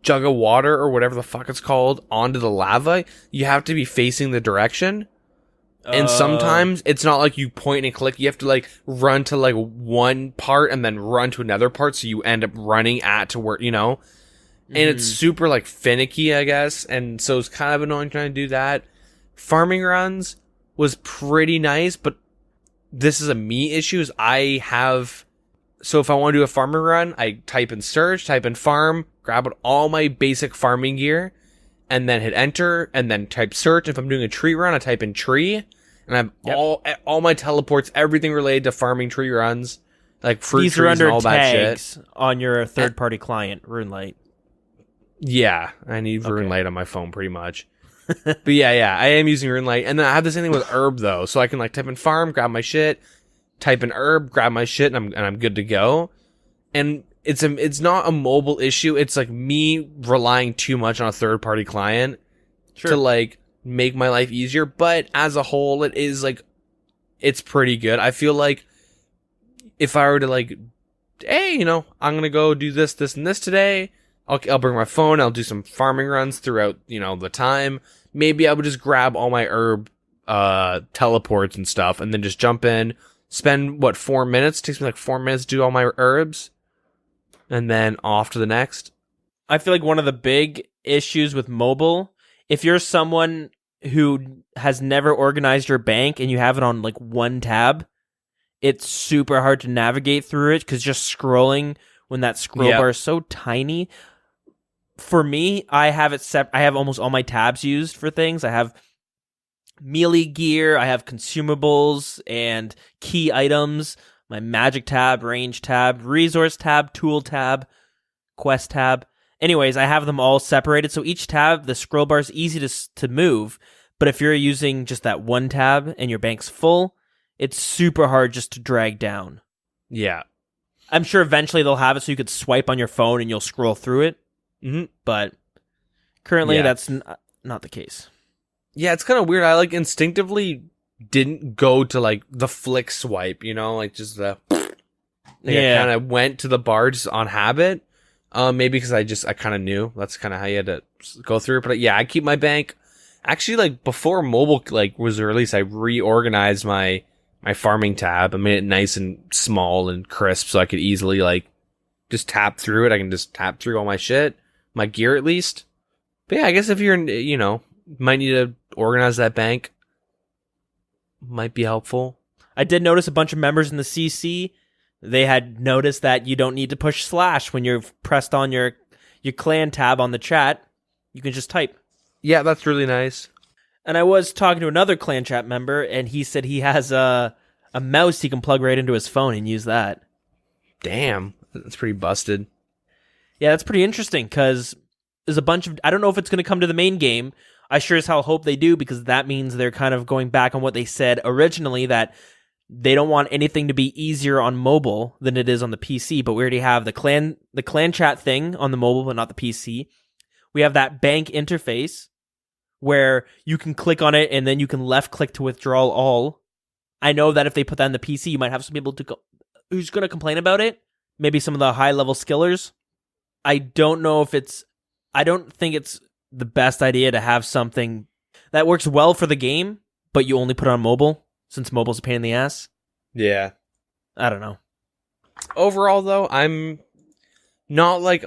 jug of water, or whatever the fuck it's called, onto the lava, you have to be facing the direction. And sometimes it's not like you point and click. You have to like run to like one part and then run to another part, so you end up running at to where, you know. And it's super like finicky, I guess. And so it's kind of annoying trying to do that. Farming runs was pretty nice, but this is a me issue. So if I want to do a farming run, I type in search, type in farm, grab out all my basic farming gear, and then hit enter, and then type search. If I'm doing a tree run, I type in tree, and I have all my teleports, everything related to farming tree runs, like fruit These trees are under and all that tags shit. on your third-party client, RuneLite. Yeah, I need RuneLite on my phone pretty much. But yeah, I am using RuneLite, and then I have the same thing with herb though, so I can like type in farm, grab my shit, type in herb, grab my shit, and I'm good to go. And it's not a mobile issue. It's like me relying too much on a third party client to like make my life easier. But as a whole, it is like, it's pretty good. I feel like if I were to like, hey, you know, I'm gonna go do this, and this today. I'll bring my phone. I'll do some farming runs throughout, you know, the time. Maybe I would just grab all my herb teleports and stuff, and then just jump in. Spend 4 minutes? It takes me like 4 minutes to do all my herbs, and then off to the next. I feel like one of the big issues with mobile, if you're someone who has never organized your bank and you have it on like one tab, it's super hard to navigate through it because just scrolling when that scroll bar is so tiny. For me, I have it I have almost all my tabs used for things. I have melee gear, I have consumables and key items, my magic tab, range tab, resource tab, tool tab, quest tab. Anyways, I have them all separated, so each tab, the scroll bar is easy to move, but if you're using just that one tab and your bank's full, it's super hard just to drag down. Yeah. I'm sure eventually they'll have it so you could swipe on your phone and you'll scroll through it, but currently that's not the case. Yeah, it's kind of weird. I like instinctively didn't go to like the flick swipe, you know, like just the. I kind of went to the bar just on habit. Maybe because I kind of knew that's kind of how you had to go through it. But yeah, I keep my bank. Actually, like before mobile like was released, I reorganized my farming tab. I made it nice and small and crisp, so I could easily like just tap through it. I can just tap through all my shit, my gear at least. But yeah, I guess if you're, you know, might need to organize that bank, might be helpful. I did notice a bunch of members in the CC. They had noticed that you don't need to push slash when you're pressed on your clan tab on the chat. You can just type. Yeah, that's really nice. And I was talking to another clan chat member, and he said he has a a mouse he can plug right into his phone and use that. Damn, that's pretty busted. Yeah, that's pretty interesting because there's a bunch of... I don't know if it's going to come to the main game. I sure as hell hope they do, because that means they're kind of going back on what they said originally, that they don't want anything to be easier on mobile than it is on the PC. But we already have the clan chat thing on the mobile, but not the PC. We have that bank interface where you can click on it and then you can left click to withdraw all. I know that if they put that in the PC, you might have some people who's going to complain about it. Maybe some of the high level skillers. I don't think it's the best idea to have something that works well for the game, but you only put it on mobile, since mobile's a pain in the ass. Yeah. I don't know. Overall, though, I'm not like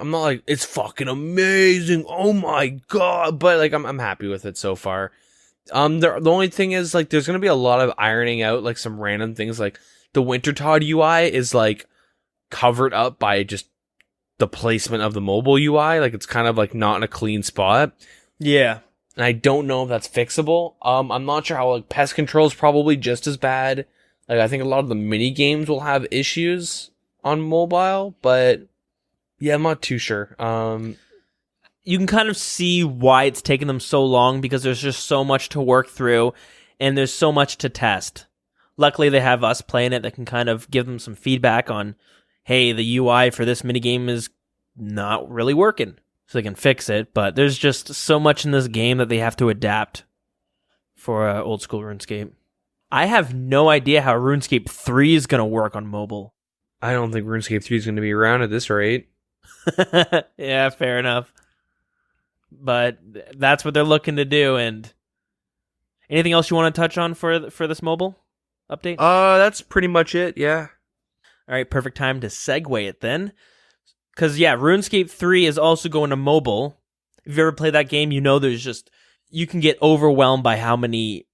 it's fucking amazing. Oh my god! But like, I'm happy with it so far. The only thing is, like, there's gonna be a lot of ironing out, like, some random things. Like the Wintertod UI is like covered up by just the placement of the mobile UI. Like, it's kind of like not in a clean spot. Yeah. And I don't know if that's fixable. I'm not sure how, like, pest control is probably just as bad. Like, I think a lot of the mini games will have issues on mobile, but yeah, I'm not too sure. You can kind of see why it's taken them so long, because there's just so much to work through and there's so much to test. Luckily, they have us playing it that can kind of give them some feedback on, hey, the UI for this minigame is not really working, so they can fix it. But there's just so much in this game that they have to adapt for old school RuneScape. I have no idea how RuneScape 3 is going to work on mobile. I don't think RuneScape 3 is going to be around at this rate. Yeah, fair enough. But that's what they're looking to do. And anything else you want to touch on for this mobile update? That's pretty much it, yeah. All right, perfect time to segue it then. Because, yeah, RuneScape 3 is also going to mobile. If you ever played that game, you know you can get overwhelmed by how many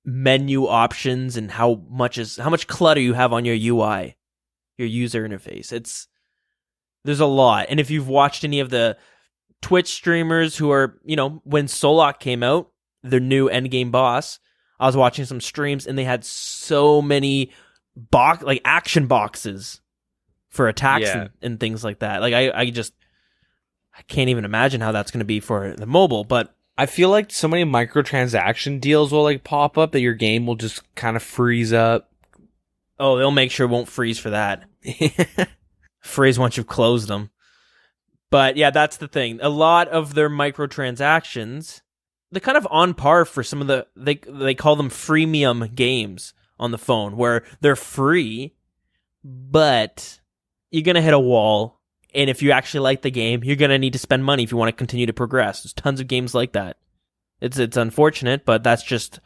menu options and how much clutter you have on your UI, your user interface. There's a lot. And if you've watched any of the Twitch streamers who are, when Solok came out, their new endgame boss, I was watching some streams and they had so many action boxes for attacks and things like that. Like, I can't even imagine how that's going to be for the mobile. But I feel like so many microtransaction deals will, like, pop up that your game will just kind of freeze up. Oh, they'll make sure it won't freeze for that. Freeze once you've closed them. But yeah, that's the thing. A lot of their microtransactions, they're kind of on par for some of they call them freemium games on the phone, where they're free, but you're going to hit a wall. And if you actually like the game, you're going to need to spend money if you want to continue to progress. There's tons of games like that. It's unfortunate, but that's just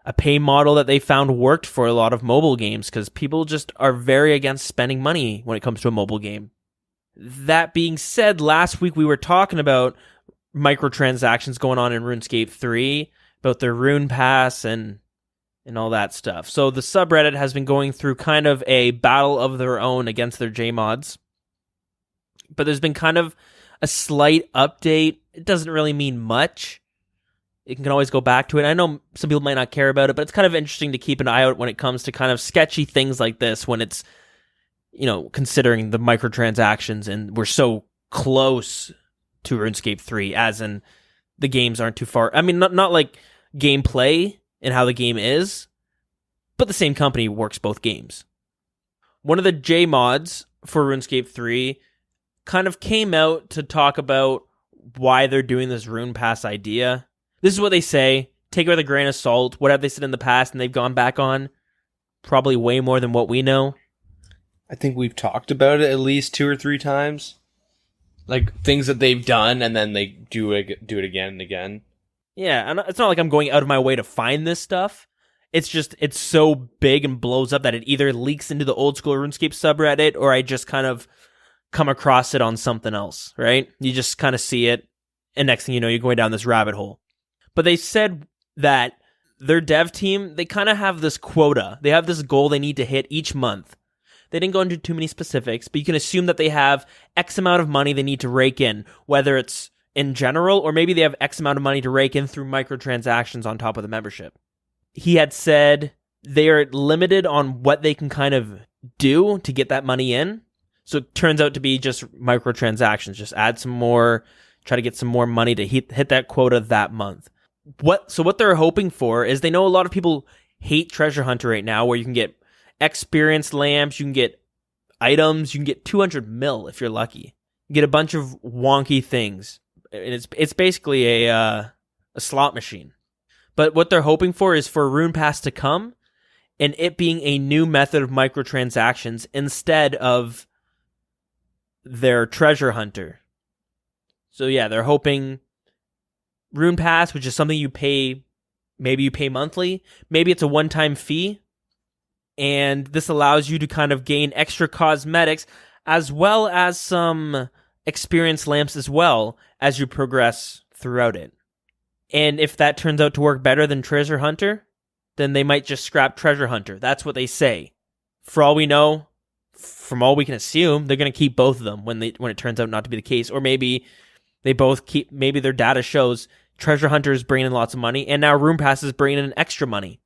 a pay model that they found worked for a lot of mobile games, because people just are very against spending money when it comes to a mobile game. That being said, last week we were talking about microtransactions going on in RuneScape 3, about their Runepass and all that stuff. So the subreddit has been going through kind of a battle of their own against their JMods. But there's been kind of a slight update. It doesn't really mean much. You can always go back to it. I know some people might not care about it, but it's kind of interesting to keep an eye out when it comes to kind of sketchy things like this, when it's, considering the microtransactions and we're so close to RuneScape 3, as in the games aren't too far. I mean, not like gameplay and how the game is, but the same company works both games. One of the JMods for RuneScape 3 kind of came out to talk about why they're doing this Runepass idea. This is what they say. Take it with a grain of salt. What have they said in the past and they've gone back on? Probably way more than what we know. I think we've talked about it at least 2 or 3 times. Like, things that they've done and then they do it again and again. Yeah, and it's not like I'm going out of my way to find this stuff. It's just, it's so big and blows up that it either leaks into the old school RuneScape subreddit, or I just kind of come across it on something else, right? You just kind of see it, and next thing you know, you're going down this rabbit hole. But they said that their dev team, they kind of have this quota. They have this goal they need to hit each month. They didn't go into too many specifics, but you can assume that they have X amount of money they need to rake in, whether it's in general, or maybe they have X amount of money to rake in through microtransactions on top of the membership. He had said they are limited on what they can kind of do to get that money in. So it turns out to be just microtransactions. Just add some more, try to get some more money to hit that quota that month. What they're hoping for is, they know a lot of people hate Treasure Hunter right now, where you can get experience lamps, you can get items, you can get 200 mil if you're lucky. You get a bunch of wonky things. And it's basically a slot machine. But what they're hoping for is for Runepass to come, and it being a new method of microtransactions instead of their Treasure Hunter. So yeah, they're hoping Runepass, which is something you pay, maybe you pay monthly, maybe it's a one-time fee, and this allows you to kind of gain extra cosmetics as well as some experience lamps as well as you progress throughout it. And if that turns out to work better than Treasure Hunter, then they might just scrap Treasure Hunter. That's what they say. For all we know, from all we can assume, they're going to keep both of them when it turns out not to be the case. Or maybe they both keep, maybe their data shows Treasure Hunter is bringing in lots of money, and now Runepass is bringing in extra money.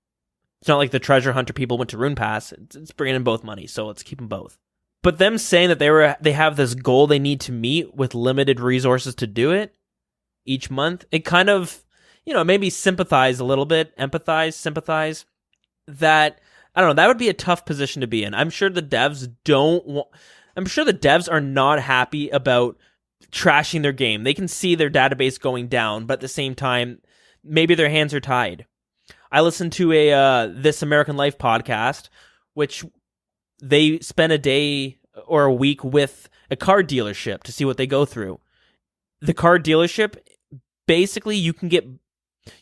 It's not like the Treasure Hunter people went to Runepass. It's bringing in both money, so let's keep them both. But them saying that they have this goal they need to meet with limited resources to do it each month, it kind of, maybe sympathize a little bit, sympathize, that, I don't know, that would be a tough position to be in. I'm sure the devs are not happy about trashing their game. They can see their database going down, but at the same time, maybe their hands are tied. I listened to a This American Life podcast, which they spent a day or a week with a car dealership to see what they go through. The car dealership, basically, you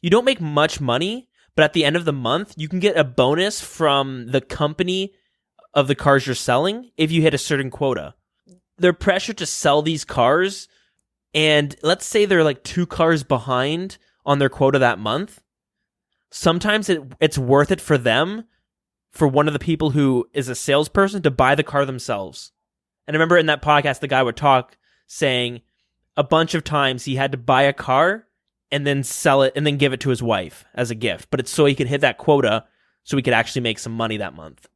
don't make much money, but at the end of the month, you can get a bonus from the company of the cars you're selling if you hit a certain quota. They're pressured to sell these cars, and let's say they're like 2 cars behind on their quota that month. Sometimes it's worth it for them, for one of the people who is a salesperson, to buy the car themselves. And I remember in that podcast, the guy would talk saying a bunch of times he had to buy a car and then sell it and then give it to his wife as a gift. But it's so he could hit that quota so he could actually make some money that month.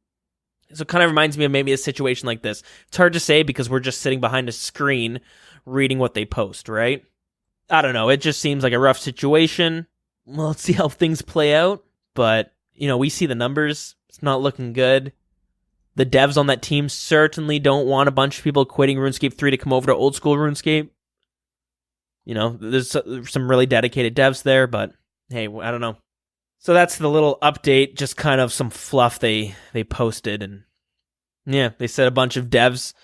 So it kind of reminds me of maybe a situation like this. It's hard to say because we're just sitting behind a screen reading what they post, right? I don't know. It just seems like a rough situation. Well, let's see how things play out. But, we see the numbers. It's not looking good. The devs on that team certainly don't want a bunch of people quitting RuneScape 3 to come over to Oldschool RuneScape. There's some really dedicated devs there, but hey, I don't know. So that's the little update, just kind of some fluff they posted. And yeah, they said a bunch of devs,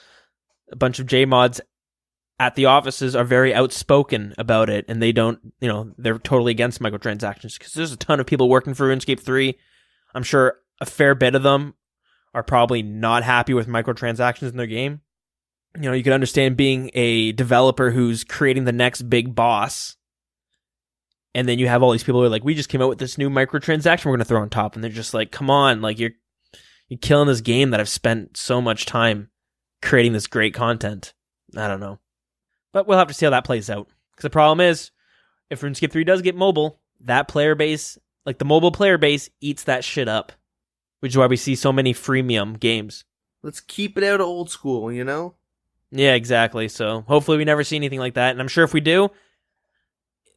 a bunch of JMods at the offices are very outspoken about it, and they don't, they're totally against microtransactions because there's a ton of people working for RuneScape 3. I'm sure a fair bit of them are probably not happy with microtransactions in their game. You can understand being a developer who's creating the next big boss, and then you have all these people who are like, we just came out with this new microtransaction we're going to throw on top, and they're just like, come on, like you're killing this game that I've spent so much time creating this great content. I don't know. But we'll have to see how that plays out. Because the problem is, if RuneScape 3 does get mobile, that player base, like the mobile player base, eats that shit up. Which is why we see so many freemium games. Let's keep it out of old school, Yeah, exactly. So hopefully we never see anything like that. And I'm sure if we do,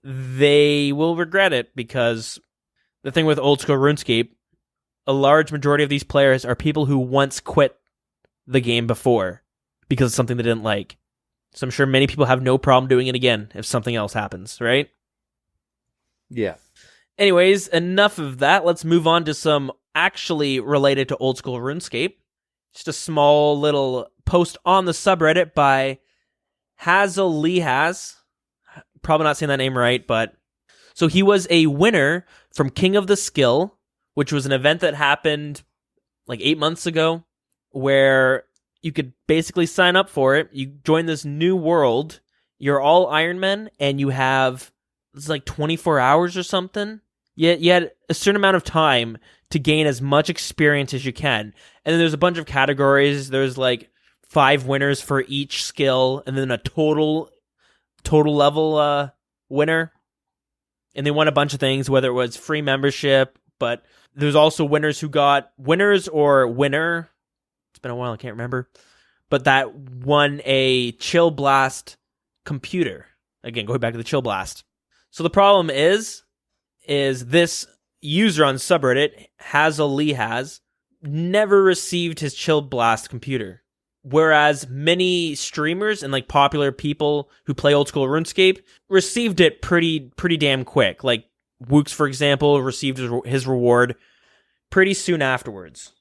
they will regret it, because the thing with old school RuneScape, a large majority of these players are people who once quit the game before because of something they didn't like. So I'm sure many people have no problem doing it again if something else happens, right? Yeah. Anyways, enough of that. Let's move on to some actually related to old school RuneScape. Just a small little post on the subreddit by Hazel Lehaz. Probably not saying that name right, but so he was a winner from King of the Skill, which was an event that happened like 8 months ago, where you could basically sign up for it. You join this new world. You're all Iron Men, and you have, it's like 24 hours or something. You had a certain amount of time to gain as much experience as you can. And then there's a bunch of categories. There's like 5 winners for each skill, and then a total level winner. And they won a bunch of things, whether it was free membership, but there's also winners who got winners or winner. It's been a while, I can't remember. But that won a Chill Blast computer. Again, going back to the Chill Blast. So the problem is this user on subreddit, Hazel Lee has, never received his Chill Blast computer. Whereas many streamers and like popular people who play old school RuneScape received it pretty damn quick. Like Wooks, for example, received his reward pretty soon afterwards.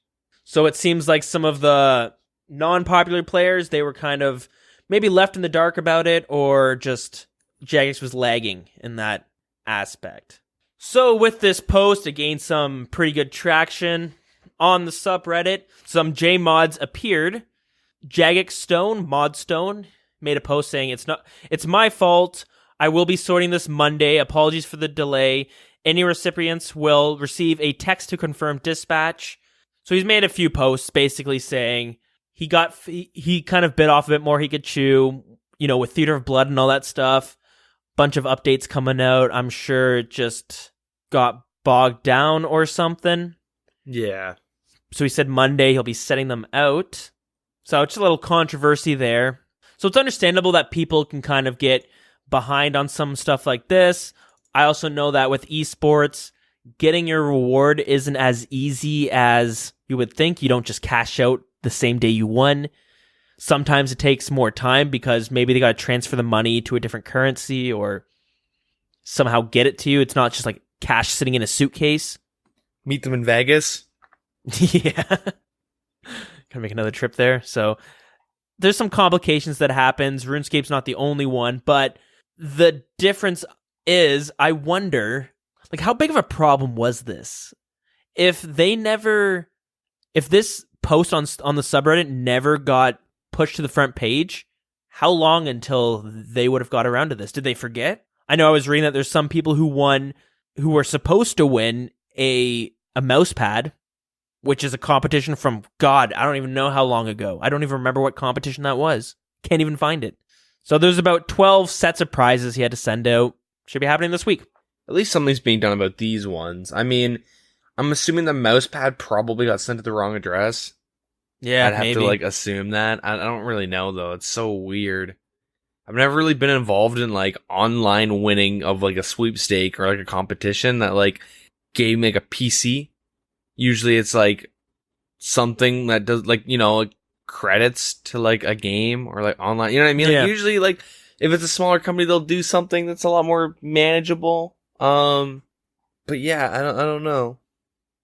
So it seems like some of the non-popular players, they were kind of maybe left in the dark about it, or just Jagex was lagging in that aspect. So with this post, it gained some pretty good traction on the subreddit. Some J-mods appeared. Jagex Stone, Mod Stone, made a post saying, it's my fault. I will be sorting this Monday. Apologies for the delay. Any recipients will receive a text to confirm dispatch. So he's made a few posts basically saying he kind of bit off a bit more he could chew, with Theater of Blood and all that stuff. Bunch of updates coming out. I'm sure it just got bogged down or something. Yeah. So he said Monday he'll be setting them out. So it's a little controversy there. So it's understandable that people can kind of get behind on some stuff like this. I also know that with esports, getting your reward isn't as easy as you would think. You don't just cash out the same day you won. Sometimes it takes more time because maybe they got to transfer the money to a different currency or somehow get it to you. It's not just like cash sitting in a suitcase. Meet them in Vegas. Yeah. Gonna make another trip there. So there's some complications that happens. RuneScape's not the only one, but the difference is, I wonder, like, how big of a problem was this? If this post on the subreddit never got pushed to the front page, how long until they would have got around to this? Did they forget? I know I was reading that there's some people who were supposed to win a mouse pad, which is a competition from, God, I don't even know how long ago. I don't even remember what competition that was. Can't even find it. So there's about 12 sets of prizes he had to send out. Should be happening this week. At least something's being done about these ones. I mean, I'm assuming the mouse pad probably got sent to the wrong address. Yeah, I'd have maybe. to assume that. I don't really know though. It's so weird. I've never really been involved in online winning of a sweepstake or a competition that gave me a PC. Usually it's something that does credits to a game or online. You know what I mean? Yeah. Usually if it's a smaller company, they'll do something that's a lot more manageable. But yeah, I don't know.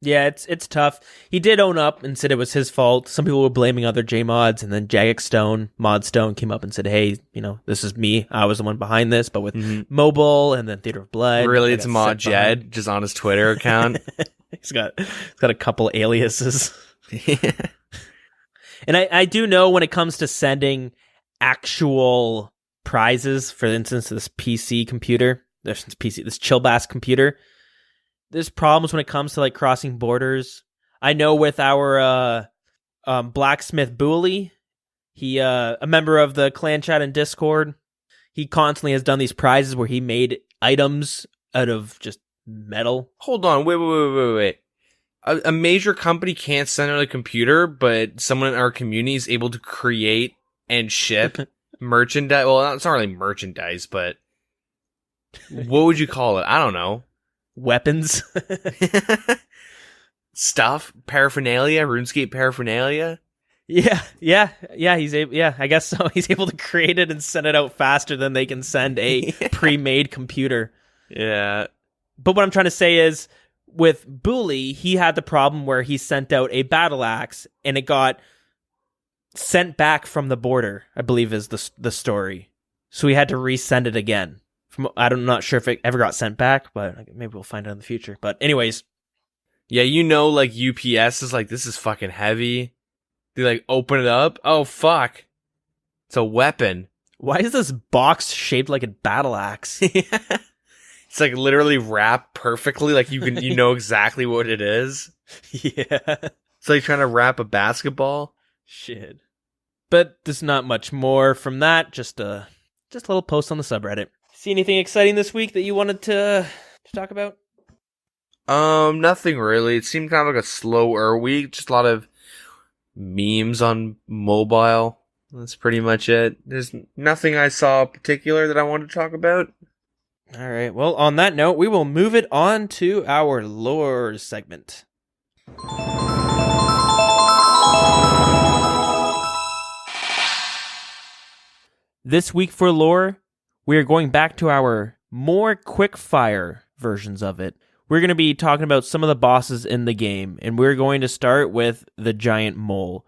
Yeah, it's tough. He did own up and said it was his fault. Some people were blaming other J-mods, and then Jagex Stone, Mod Stone, came up and said, hey, this is me. I was the one behind this, but with mobile and then Theater of Blood. Really, it's Mod Jed, just on his Twitter account. He's got a couple aliases. And I do know when it comes to sending actual prizes, for instance, this PC computer, this Chillbass computer, there's problems when it comes to crossing borders. I know with our blacksmith Bhooley, he a member of the clan chat and Discord, he constantly has done these prizes where he made items out of just metal. Hold on, wait. A major company can't send out a computer, but someone in our community is able to create and ship merchandise. Well, it's not really merchandise, but what would you call it? I don't know. Weapons. Stuff, paraphernalia, RuneScape paraphernalia. Yeah. I guess so. He's able to create it and send it out faster than they can send a pre-made computer. Yeah. But what I'm trying to say is, with Bhooley, he had the problem where he sent out a battle axe and it got sent back from the border, I believe is the story. So he had to resend it again. I'm not sure if it ever got sent back, but maybe we'll find out in the future. But anyways. Yeah, UPS is this is fucking heavy. They open it up. Oh, fuck. It's a weapon. Why is this box shaped like a battle axe? It's literally wrapped perfectly. You know exactly what it is. Yeah. It's trying to wrap a basketball. Shit. But there's not much more from that. Just a little post on the subreddit. See anything exciting this week that you wanted to talk about? Nothing really. It seemed kind of like a slower week. Just a lot of memes on mobile. That's pretty much it. There's nothing I saw particular that I wanted to talk about. All right. Well, on that note, we will move it on to our lore segment. This week for lore, we are going back to our more quick-fire versions of it. We're going to be talking about some of the bosses in the game, and we're going to start with the giant mole.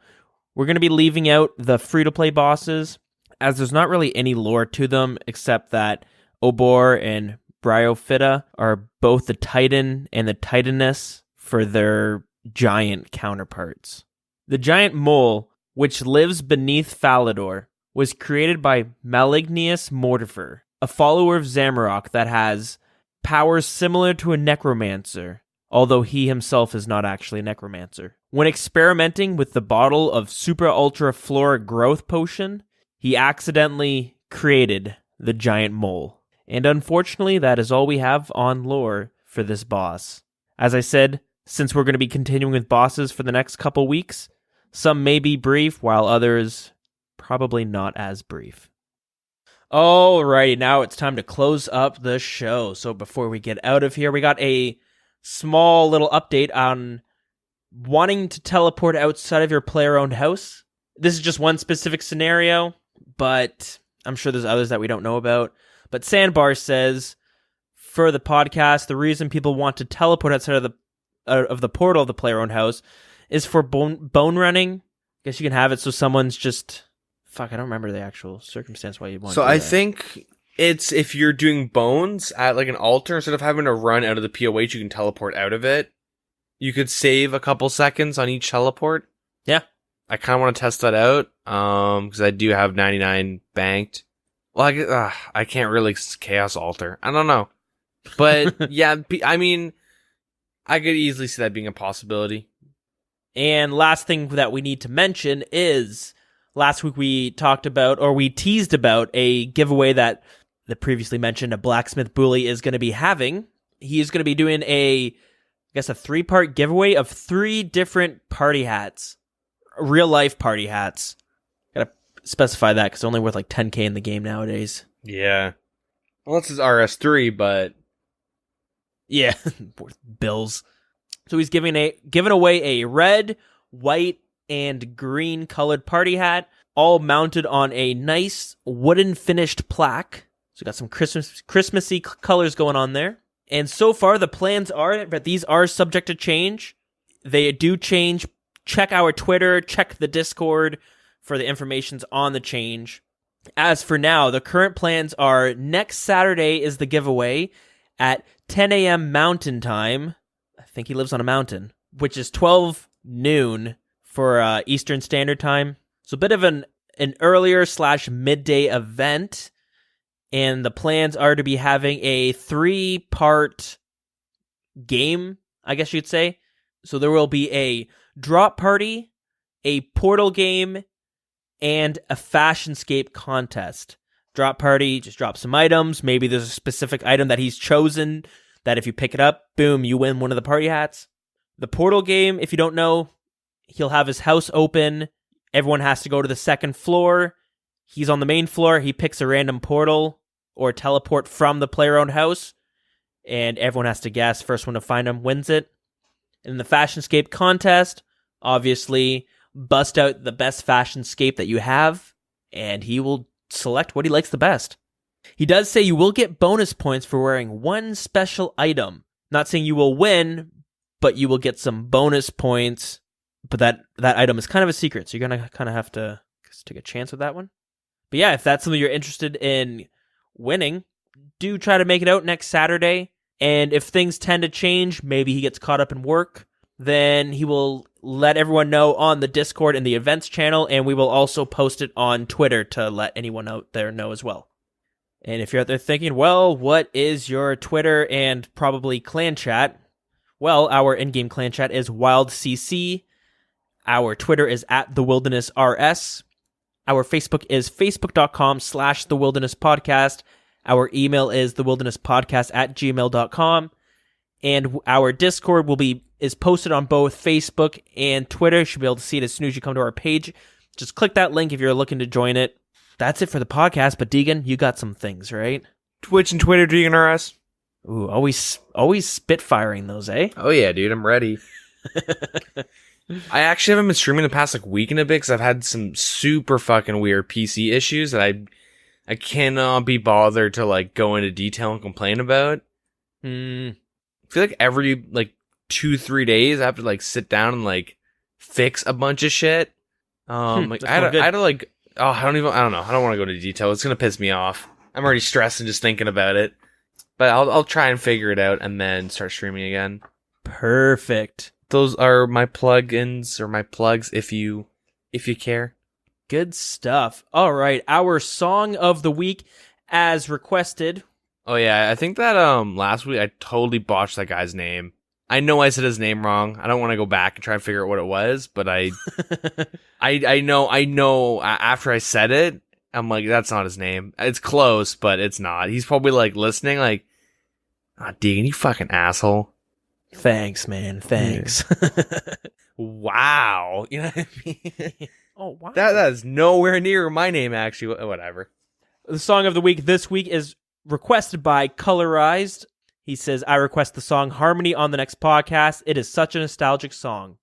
We're going to be leaving out the free-to-play bosses, as there's not really any lore to them, except that Obor and Bryophyta are both the Titan and the Titaness for their giant counterparts. The giant mole, which lives beneath Falador, was created by Malignius Mortifer, a follower of Zamorak that has powers similar to a necromancer, although he himself is not actually a necromancer. When experimenting with the bottle of Super Ultra Flora Growth Potion, he accidentally created the giant mole. And unfortunately, that is all we have on lore for this boss. As I said, since we're going to be continuing with bosses for the next couple weeks, some may be brief, while others probably not as brief. Alrighty, now it's time to close up the show. So before we get out of here, we got a small little update on wanting to teleport outside of your player-owned house. This is just one specific scenario, but I'm sure there's others that we don't know about. But Sandbar says, for the podcast, the reason people want to teleport outside of the portal of the player-owned house is for bone running. I guess you can have it so someone's just... Fuck, I don't remember the actual circumstance why you want to do that. So I think it's if you're doing bones at like an altar, instead of having to run out of the POH, you can teleport out of it. You could save a couple seconds on each teleport. Yeah. I kind of want to test that out, because I do have 99 banked. Well, I can't really Chaos Altar. I don't know. But, yeah, I mean, I could easily see that being a possibility. And last thing that we need to mention is, last week we talked about, or we teased about, a giveaway that the previously mentioned, a blacksmith Bhooley, is going to be having. He is going to be doing a 3-part giveaway of 3 different party hats. Real-life party hats. Gotta specify that, because they're only worth like 10k in the game nowadays. Yeah. Unless it's Rs3, but... Yeah, worth bills. So he's giving away a red, white, and green colored party hat, all mounted on a nice wooden finished plaque. So got some Christmassy colors going on there. And so far the plans are, but these are subject to change. They do change. Check our Twitter, check the Discord for the informations on the change. As for now, the current plans are next Saturday is the giveaway at 10 a.m. Mountain Time. I think he lives on a mountain, which is 12 noon for Eastern Standard Time. So a bit of an earlier / midday event. And the plans are to be having a 3-part game, I guess you'd say. So there will be a drop party, a portal game, and a fashionscape contest. Drop party, just drop some items. Maybe there's a specific item that he's chosen that if you pick it up, boom, you win one of the party hats. The portal game, if you don't know, he'll have his house open. Everyone has to go to the second floor. He's on the main floor. He picks a random portal or teleport from the player-owned house. And everyone has to guess. First one to find him wins it. In the fashionscape contest, obviously, bust out the best fashionscape that you have, and he will select what he likes the best. He does say you will get bonus points for wearing one special item. Not saying you will win, but you will get some bonus points. But that item is kind of a secret, so you're going to kind of have to take a chance with that one. But yeah, if that's something you're interested in winning, do try to make it out next Saturday. And if things tend to change, maybe he gets caught up in work, then he will let everyone know on the Discord and the events channel, and we will also post it on Twitter to let anyone out there know as well. And if you're out there thinking, well, what is your Twitter and probably clan chat? Well, our in-game clan chat is WildCC. Our Twitter is @TheWildernessRS. Our Facebook is facebook.com/TheWildernessPodcast. Our email is thewildernesspodcast@gmail.com. And our Discord is posted on both Facebook and Twitter. You should be able to see it as soon as you come to our page. Just click that link if you're looking to join it. That's it for the podcast, but Deagin, you got some things, right? Twitch and Twitter, Deagin RS. Ooh, always spitfiring those, eh? Oh yeah, dude, I'm ready. I actually haven't been streaming the past week and a bit because I've had some super fucking weird PC issues that I cannot be bothered to go into detail and complain about. I feel like every 2-3 days I have to sit down and fix a bunch of shit. I don't know. I don't want to go into detail. It's gonna piss me off. I'm already stressed and just thinking about it. But I'll try and figure it out and then start streaming again. Perfect. Those are my plugins or my plugs if you care. Good stuff. All right, our song of the week as requested. Oh yeah, I think that last week I totally botched that guy's name. I know I said his name wrong. I don't want to go back and try and figure out what it was, but I know after I said it, I'm like, that's not his name. It's close, but it's not. He's probably listening Deagin, you fucking asshole. Thanks, man. Thanks. Yeah. Wow. You know what I mean? Oh, wow. That is nowhere near my name, actually. Whatever. The song of the week this week is requested by Colorized. He says, I request the song Harmony on the next podcast. It is such a nostalgic song.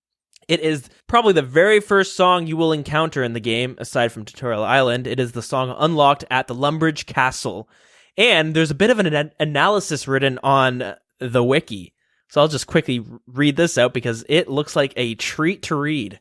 It is probably the very first song you will encounter in the game, aside from Tutorial Island. It is the song unlocked at the Lumbridge Castle. And there's a bit of an analysis written on the wiki. So I'll just quickly read this out because it looks like a treat to read.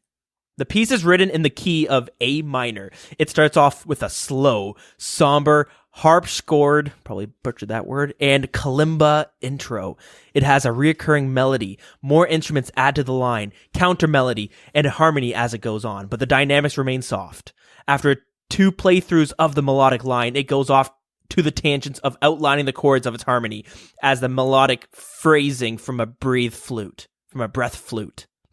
The piece is written in the key of A minor. It starts off with a slow, somber, harp-scored, probably butchered that word, and kalimba intro. It has a reoccurring melody, more instruments add to the line, counter melody, and harmony as it goes on, but the dynamics remain soft. After 2 playthroughs of the melodic line, it goes off to the tangents of outlining the chords of its harmony as the melodic phrasing from a breath flute.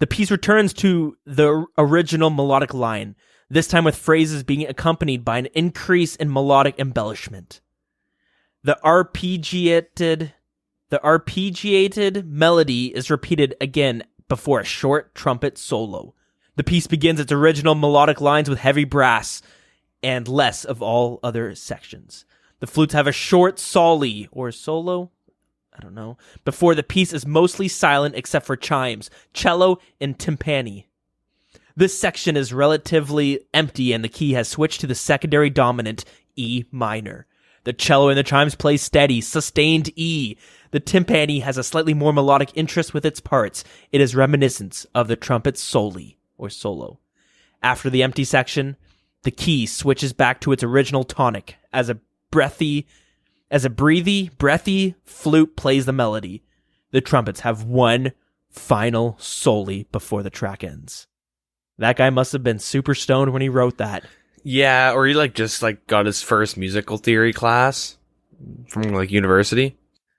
The piece returns to the original melodic line, this time with phrases being accompanied by an increase in melodic embellishment. The arpeggiated melody is repeated again before a short trumpet solo. The piece begins its original melodic lines with heavy brass and less of all other sections. The flutes have a short soli, or solo, I don't know, before the piece is mostly silent except for chimes, cello, and timpani. This section is relatively empty and the key has switched to the secondary dominant, E minor. The cello and the chimes play steady, sustained E. The timpani has a slightly more melodic interest with its parts. It is reminiscent of the trumpet soli, or solo. After the empty section, the key switches back to its original tonic as a breathy flute plays the melody. The trumpets have one final soli before the track ends. That guy must have been super stoned when he wrote that. Yeah, or he just got his first musical theory class from university.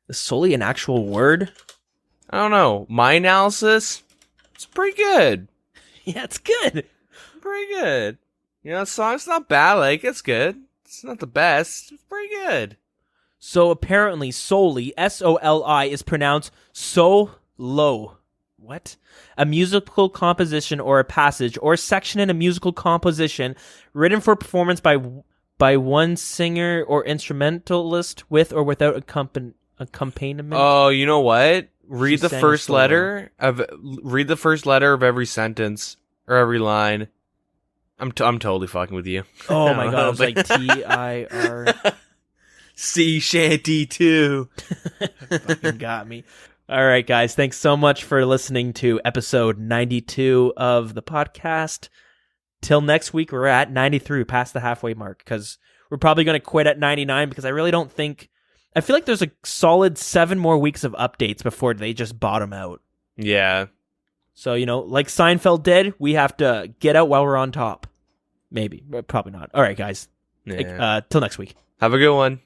Is soli an actual word? I don't know. My analysis, it's pretty good. Yeah, it's good. Pretty good. The song's not bad. It's good. It's not the best. It's pretty good. So apparently soli, S-O-L-I, is pronounced so-lo. What? A musical composition or a passage or section in a musical composition written for performance by one singer or instrumentalist with or without accompaniment. Oh, you know what? Read the first letter of every sentence or every line. I'm totally fucking with you. Oh my god, it was like T-I-R. Sea shanty too. Fucking got me. All right, guys. Thanks so much for listening to episode 92 of the podcast. Till next week, we're at 93, past the halfway mark, because we're probably going to quit at 99 because I really don't think... I feel like there's a solid 7 more weeks of updates before they just bottom out. Yeah. So, like Seinfeld did, we have to get out while we're on top. Maybe, but probably not. All right, guys. Yeah. Till next week. Have a good one.